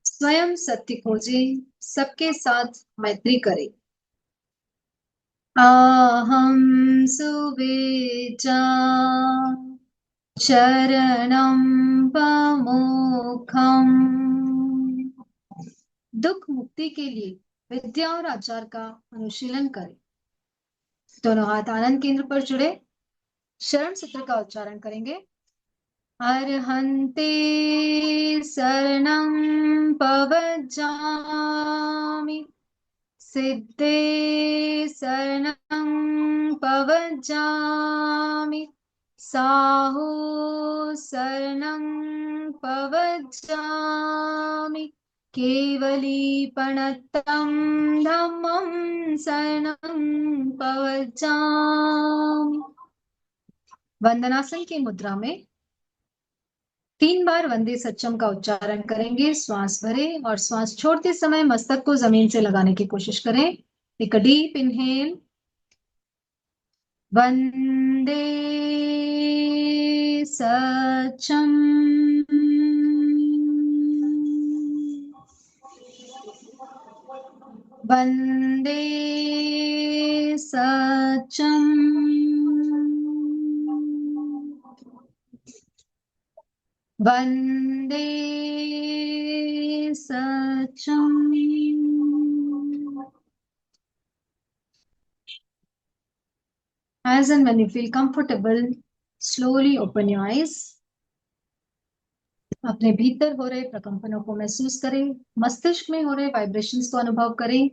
स्वयं सत्य खोजे, सबके साथ मैत्री करे। अहम सुवेचा शरणम पमोखम। दुख मुक्ति के लिए विद्या और आचार का अनुशीलन करें। दोनों हाथ आनंद केंद्र पर जुड़े शरण सूत्र का उच्चारण करेंगे। अर्हन्ते शरणं पवज्जामि, सिद्धे शरणं पवज्जामि, साहु शरणं पवज्जामि, केवलीपणतं धम्मं शरणं पवज्जामि। वंदनासन की मुद्रा में 3 बार वंदे सच्चम का उच्चारण करेंगे। श्वास भरे और श्वास छोड़ते समय मस्तक को जमीन से लगाने की कोशिश करें। एक डीप इनहेल, वंदे सच्चम, वंदे सच्चम, वंदे सच्चम। As and when you feel comfortable, slowly open your eyes. अपने भीतर हो रहे प्रकंपनों को महसूस करें। मस्तिष्क में हो रहे वाइब्रेशंस को अनुभव करें।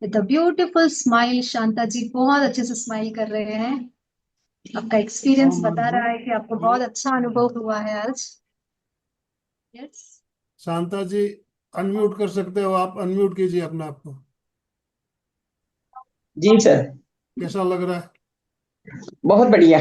With a beautiful smile, Shanta ji बहुत अच्छे से स्माइल कर रहे हैं। आपका एक्सपीरियंस बता रहा है कि आपको बहुत अच्छा अनुभव हुआ है आज। यस, शांता जी अनम्यूट कर सकते हो आप? अनम्यूट कीजिए अपने आप को। जी सर। कैसा लग रहा है? बहुत बढ़िया।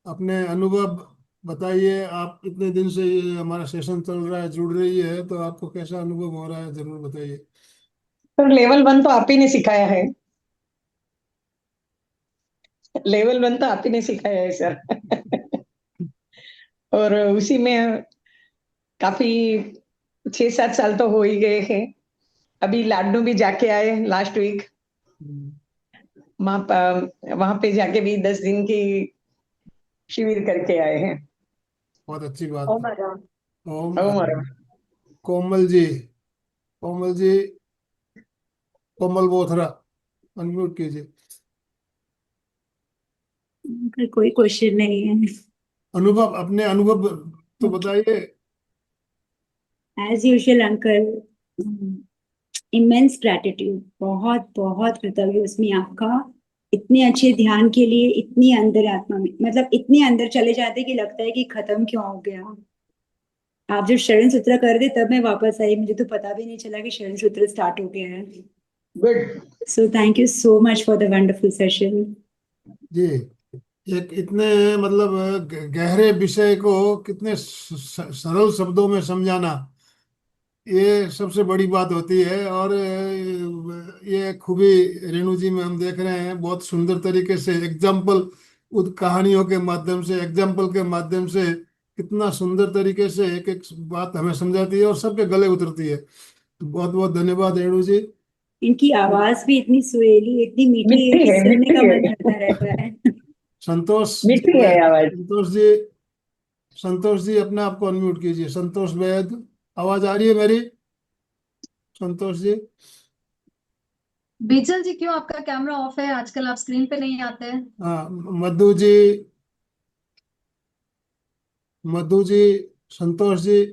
अपने अनुभव बताइए। आप इतने दिन से ये हमारा सेशन चल रहा है, जुड़ रही है, तो आपको कैसा अनुभव हो रहा है, जरूर बताइए। सर लेवल 1 तो आप ही ने सिखाया है। लेवल 1 तो आप ही ने सिखाया है सर। और उसी में काफी 6-7 साल तो हो ही गए हैं। अभी लाडनू भी जाके आए लास्ट वीक। वहां पे जाके भी 10 दिन की शिविर करके आए हैं। बहुत अच्छी बात ओम है। राम। ओम ओम राम। कोमल जी, कोमल जी, कोमल बोथरा अनम्यूट कीजिए। कोई क्वेश्चन नहीं है। अनुभव, अपने अनुभव तो बताइए। As usual uncle, immense gratitude, बहुत बहुत कृतज्ञ उसमें आपका। इतने अच्छे ध्यान के लिए, इतनी अंदर आत्मा में, मतलब इतने अंदर चले जाते कि लगता है कि खत्म क्यों हो गया। आप जब शरण सूत्र कर दे तब मैं वापस आई, मुझे तो पता भी नहीं चला कि शरण सूत्र स्टार्ट हो गया है। Good. So thank you so much for the wonderful session. जी, एक इतने मतलब गहरे विषय को कितने सरल शब्दों में समझाना, ये सबसे बड़ी बात होती है। और ये खूबी रेणु जी में हम देख रहे हैं, बहुत सुंदर तरीके से एग्जाम्पल, उन कहानियों के माध्यम से, एग्जाम्पल के माध्यम से कितना सुंदर तरीके से एक एक बात हमें समझाती है और सबके गले उतरती है। तो बहुत बहुत धन्यवाद रेणु जी। इनकी आवाज भी इतनी सुरीली, इतनी मीठी है मीठी कि है, सुनने का मीठी मन है। करता रहता है। संतोष मीठी है आवाज। संतोष जी, संतोष जी अपने आप को अनम्यूट कीजिए। संतोष वैद, आवाज आ रही है मेरी? संतोष जी, बीजल जी, क्यों आपका कैमरा ऑफ है? आजकल आप स्क्रीन पे नहीं आते हैं। हाँ, मधु जी, मधु जी, संतोष जी,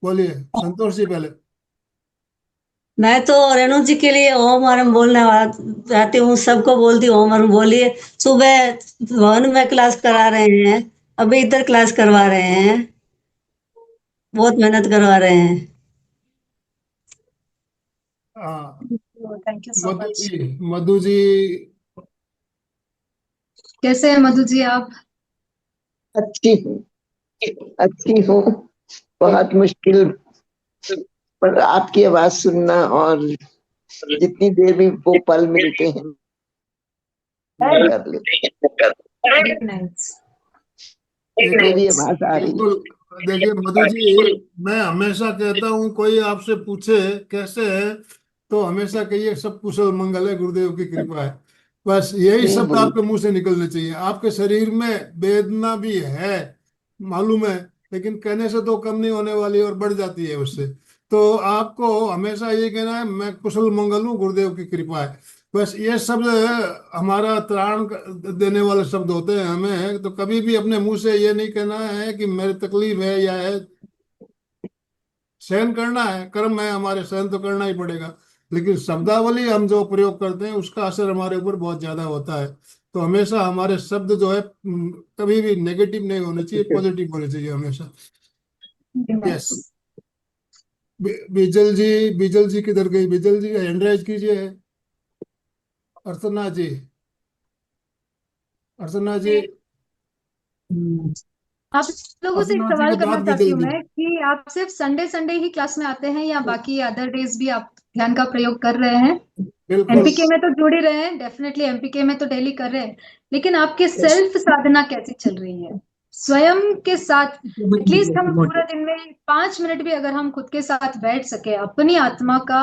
बोलिए संतोष जी पहले। मैं तो रेणु जी के लिए ओम हरम बोलने वाला चाहती हूँ, सबको बोलती हूँ ओम हरम बोलिए। सुबह भवन में क्लास करा रहे हैं, अभी इधर क्लास करवा रहे हैं, बहुत मेहनत करवा रहे हैं। हाँ, thank you so Madhu much. जी, मधु जी, कैसे हैं मधु जी आप? अच्छी हूँ, अच्छी हूँ। बहुत मुश्किल, पर आपकी आवाज सुनना और जितनी देर भी वो पल मिलते हैं मैं कर लेती वेरी नाइस। हूँ। मेरी आवाज आ रही है। बिल्कुल। देखिए मधु जी, मैं हमेशा कहता हूँ कोई आपसे पूछे कैसे है, तो हमेशा कहिए सब कुशल मंगल है, गुरुदेव की कृपा है। बस यही नहीं शब्द बोल, आपके मुंह से निकलने चाहिए। आपके शरीर में वेदना भी है, मालूम है, लेकिन कहने से तो कम नहीं होने वाली और बढ़ जाती है उससे। तो आपको हमेशा ये कहना है मैं कुशल मंगल हूँ, गुरुदेव की कृपा है। बस ये शब्द हमारा त्राण देने वाले शब्द होते हैं हमें। तो कभी भी अपने मुंह से ये नहीं कहना है कि मेरी तकलीफ है या है। सहन करना है, कर्म है हमारे, सहन तो करना ही पड़ेगा। लेकिन शब्दावली हम जो प्रयोग करते हैं उसका असर हमारे ऊपर बहुत ज्यादा होता है। तो हमेशा हमारे शब्द जो है कभी भी नेगेटिव नहीं होने चाहिए, पॉजिटिव होने चाहिए हमेशा। यस। बिजल जी, बिजल जी किधर गई? बिजल जी हैंड राइज कीजिए। अर्चना जी, अर्चना जी, आप लोगों से एक अर्चना जी सवाल के करना बाद चाहती बिजल हूँ जी। मैं कि आप सिर्फ संडे संडे ही क्लास में आते हैं या बाकी अदर डेज भी आप ध्यान का प्रयोग कर रहे हैं? बिल्कुल। एमपीके में तो जुड़ ही रहे हैं, डेफिनेटली एमपीके में तो डेली कर रहे हैं, लेकिन आपकी सेल्फ साधना कैसी चल रही है स्वयं के साथ? एटलीस्ट हम पूरा दिन में 5 मिनट भी अगर हम खुद के साथ बैठ सके, अपनी आत्मा का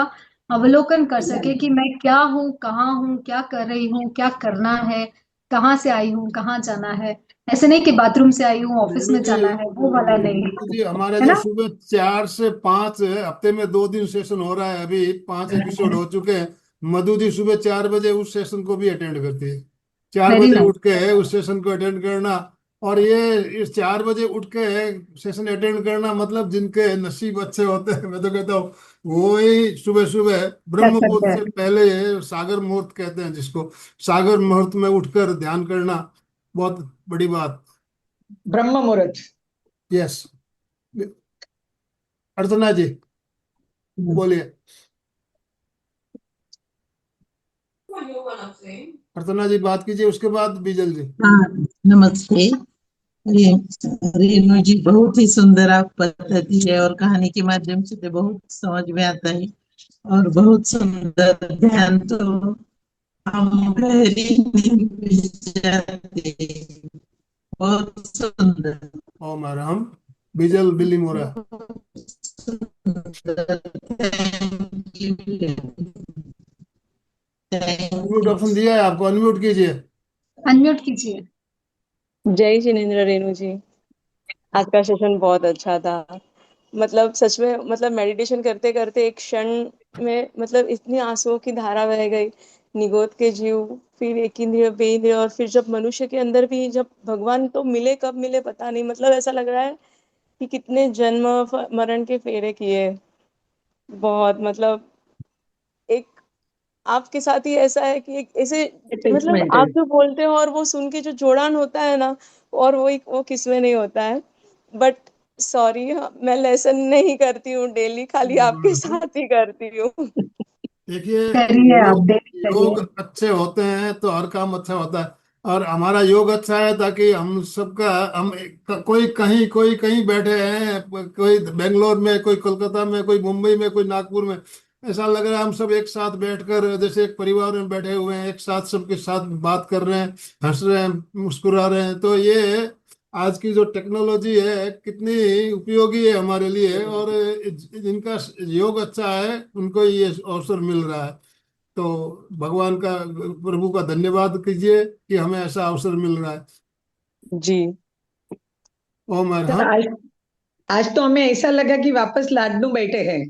अवलोकन कर सके कि मैं क्या हूँ, कहाँ हूँ, क्या कर रही हूँ, क्या करना है, कहाँ से आई हूँ, कहाँ जाना है। ऐसे नहीं कि बाथरूम से आई हूँ, ऑफिस रेणु में जी, जाना है, वो वाला नहीं। रेणु जी, हमारे है जो ना? सुबह 4 से 5 हफ्ते में 2 दिन सेशन हो रहा है, अभी 5 एपिसोड हो चुके हैं। मधु जी सुबह 4 बजे उस सेशन को भी अटेंड करती है। चार वेरी बजे नाइस। उठ के उस सेशन को अटेंड करना। और ये इस 4 बजे उठ के सेशन अटेंड करना, मतलब जिनके नसीब अच्छे होते हैं, मैं तो कहता हूँ वो ही सुबह सुबह कर ब्रह्म सकते मुहूर्त हैं। से पहले, सागर मुहूर्त कहते हैं जिसको, सागर मुहूर्त में उठकर ध्यान करना बहुत बड़ी बात। ब्रह्म मुहूर्त। यस। अर्चना जी, बोलिए। अर्चना जी बात कीजिए, उसके बाद बीजल जी। हाँ, नमस्ते। रेणु जी, बहुत ही सुंदर आप पद्धति है और कहानी के माध्यम से तो बहुत समझ में आता है और बहुत सुंदर ध्यान तो हम गहरी नींद में जाते हैं। बहुत सुंदर, ओम अरहम। बीजल बिल्ली मोरा। बहुत सुंदर। Thank you, thank unmute you. Option दिया है आपको, अनम्यूट कीजिए। अनम्यूट कीजिए। जय जिनेन्द्र रेणु जी। आज का सेशन बहुत अच्छा था। मतलब सच में, मतलब मेडिटेशन करते करते एक क्षण में मतलब इतनी आंसुओं की धारा बह गई। निगोद के जीव, फिर एक इंद्रिय बे इंद्रिय, और फिर जब मनुष्य के अंदर भी जब भगवान तो मिले, कब मिले पता नहीं। मतलब ऐसा लग रहा है कि कितने जन्म मरण के फेरे किए। बहुत मतलब एक आपके साथ ही ऐसा है कि एक ऐसे, मतलब अटैचमेंट है। आप जो बोलते हो और वो सुन के जो जोड़ान होता है ना, और वो किसमें नहीं होता है। बट सॉरी, मैं लेसन नहीं करती हूँ डेली, खाली आपके साथ ही करती हूँ। देखिए, करिए, आप योग, डेली योग करिए। अच्छे होते हैं तो हर काम अच्छा होता है। और हमारा योग अच्छा है ताकि हम सबका, कोई कहीं बैठे हैं, कोई बेंगलोर में, कोई कोलकाता में, कोई मुंबई में, कोई नागपुर में। ऐसा लग रहा है हम सब एक साथ बैठकर जैसे एक परिवार में बैठे हुए हैं, एक साथ सबके साथ बात कर रहे हैं, हंस रहे हैं, मुस्कुरा रहे हैं। तो ये आज की जो टेक्नोलॉजी है कितनी उपयोगी है हमारे लिए। और जिनका योग अच्छा है उनको ये अवसर मिल रहा है। तो भगवान का, प्रभु का धन्यवाद कीजिए कि हमें ऐसा अवसर मिल रहा है। जी। ओम सर, अरहम। आज तो हमें ऐसा लगा कि वापस लाडनू बैठे हैं।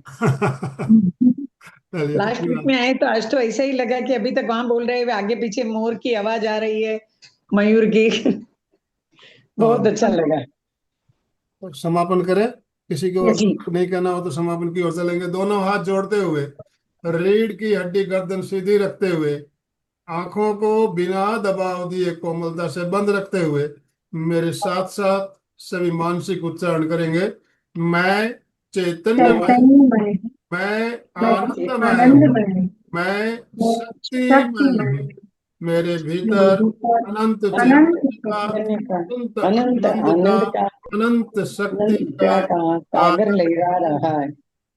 चलिए, लास्ट अच्छी वीक बात। में आए तो आज तो ऐसा ही लगा कि अभी तक वहां बोल रहे हैं, आगे पीछे मोर की आवाज आ रही है, मयूर की। बहुत अच्छा लगा। तो समापन करें, किसी को और जी। नहीं कहना हो तो समापन की ओर चलेंगे। दोनों हाथ जोड़ते हुए, रीढ़ की हड्डी गर्दन सीधी रखते हुए, आंखों को बिना दबाव दिए कोमलता से बंद रखते हुए मेरे साथ साथ सभी मानसिक उच्चारण करेंगे। मैं चैतन्यमय, चैतन्यमय, मैं मैं आनंदमय हूँ, आनंदमय, मैं मैं शक्तिमय हूँ, शक्तिमय, मेरे मेरे भीतर भीतर अनंत अनंत चैतन्य का, चैतन्य का, अनंत अनंत आनंद का, आनंद का, अनंत शक्ति अनंत का का सागर सागर लहरा रहा है।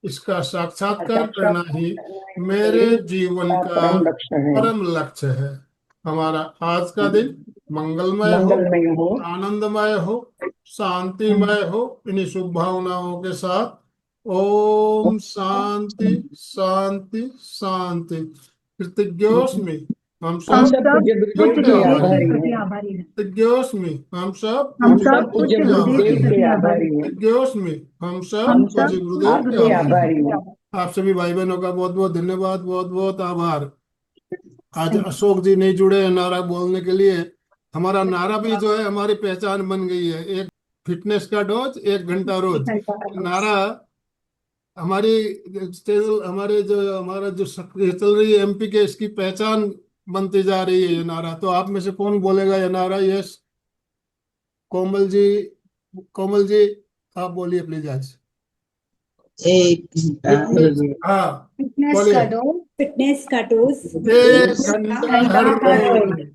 इसका साक्षात्कार करना साक्षात ही मेरे मेरे जीवन का का परम लक्ष्य है। परम लक्ष्य है। हमारा आज का दिन मंगलमय हो, मंगलमय हो, आनंदमय हो, शांतिमय हो। इन्हीं शुभ भावनाओं के साथ ओम शांति शांति शांति। कृतज्ञोस्मि, हम हम सब सब पूज्य गुरुदेव पूज्य सबके के गुरुदेव के आभारी हैं। आभारी प्रति हैं। आभारी हैं। कृतज्ञोस्मि, हम सब हम पूज्य सब सब गुरुदेव पूज्य पूज्य के गुरुदेव आभारी के गुरुदेव हैं। के प्रति आभारी आभारी हैं। हैं। कृतज्ञोस्मि, हम सब हम हम पूज्य सब सब गुरुदेव पूज्य के आपके गुरुदेव के आभारी हैं। आभारी प्रति हैं। आभारी आप सभी भाई बहनों का बहुत बहुत धन्यवाद, बहुत बहुत आभार। आज हैं। अशोक जी नहीं जुड़े हैं नारा बोलने के लिए। हमारा नारा भी जो है हमारी पहचान बन गई है, एक फिटनेस का डोज, 1 घंटा रोज। नारा हमारी हमारे जो हमारा जो ये चल रही है एमपी के, इसकी पहचान बनती जा रही है ये नारा। तो आप में से कौन बोलेगा ये नारा? यस, कोमल जी, कोमल जी आप बोलिए प्लीज आज। एक घंटा फिटनेस, रोज। हाँ फिटनेस बोलिए। का डोज फिटनेस का डोज एक 1 घंटा घंटा घंटा हर हर हर रोज, रोज। रोज,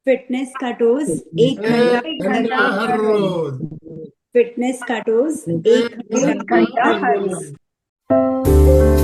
फिटनेस का डोज 1 घंटा 1 घंटा हर हर रोज। रोज, फिटनेस का डोज 1 एक घंटा एक घंटा हर घंटा हर हर रोज। रोज। रोज।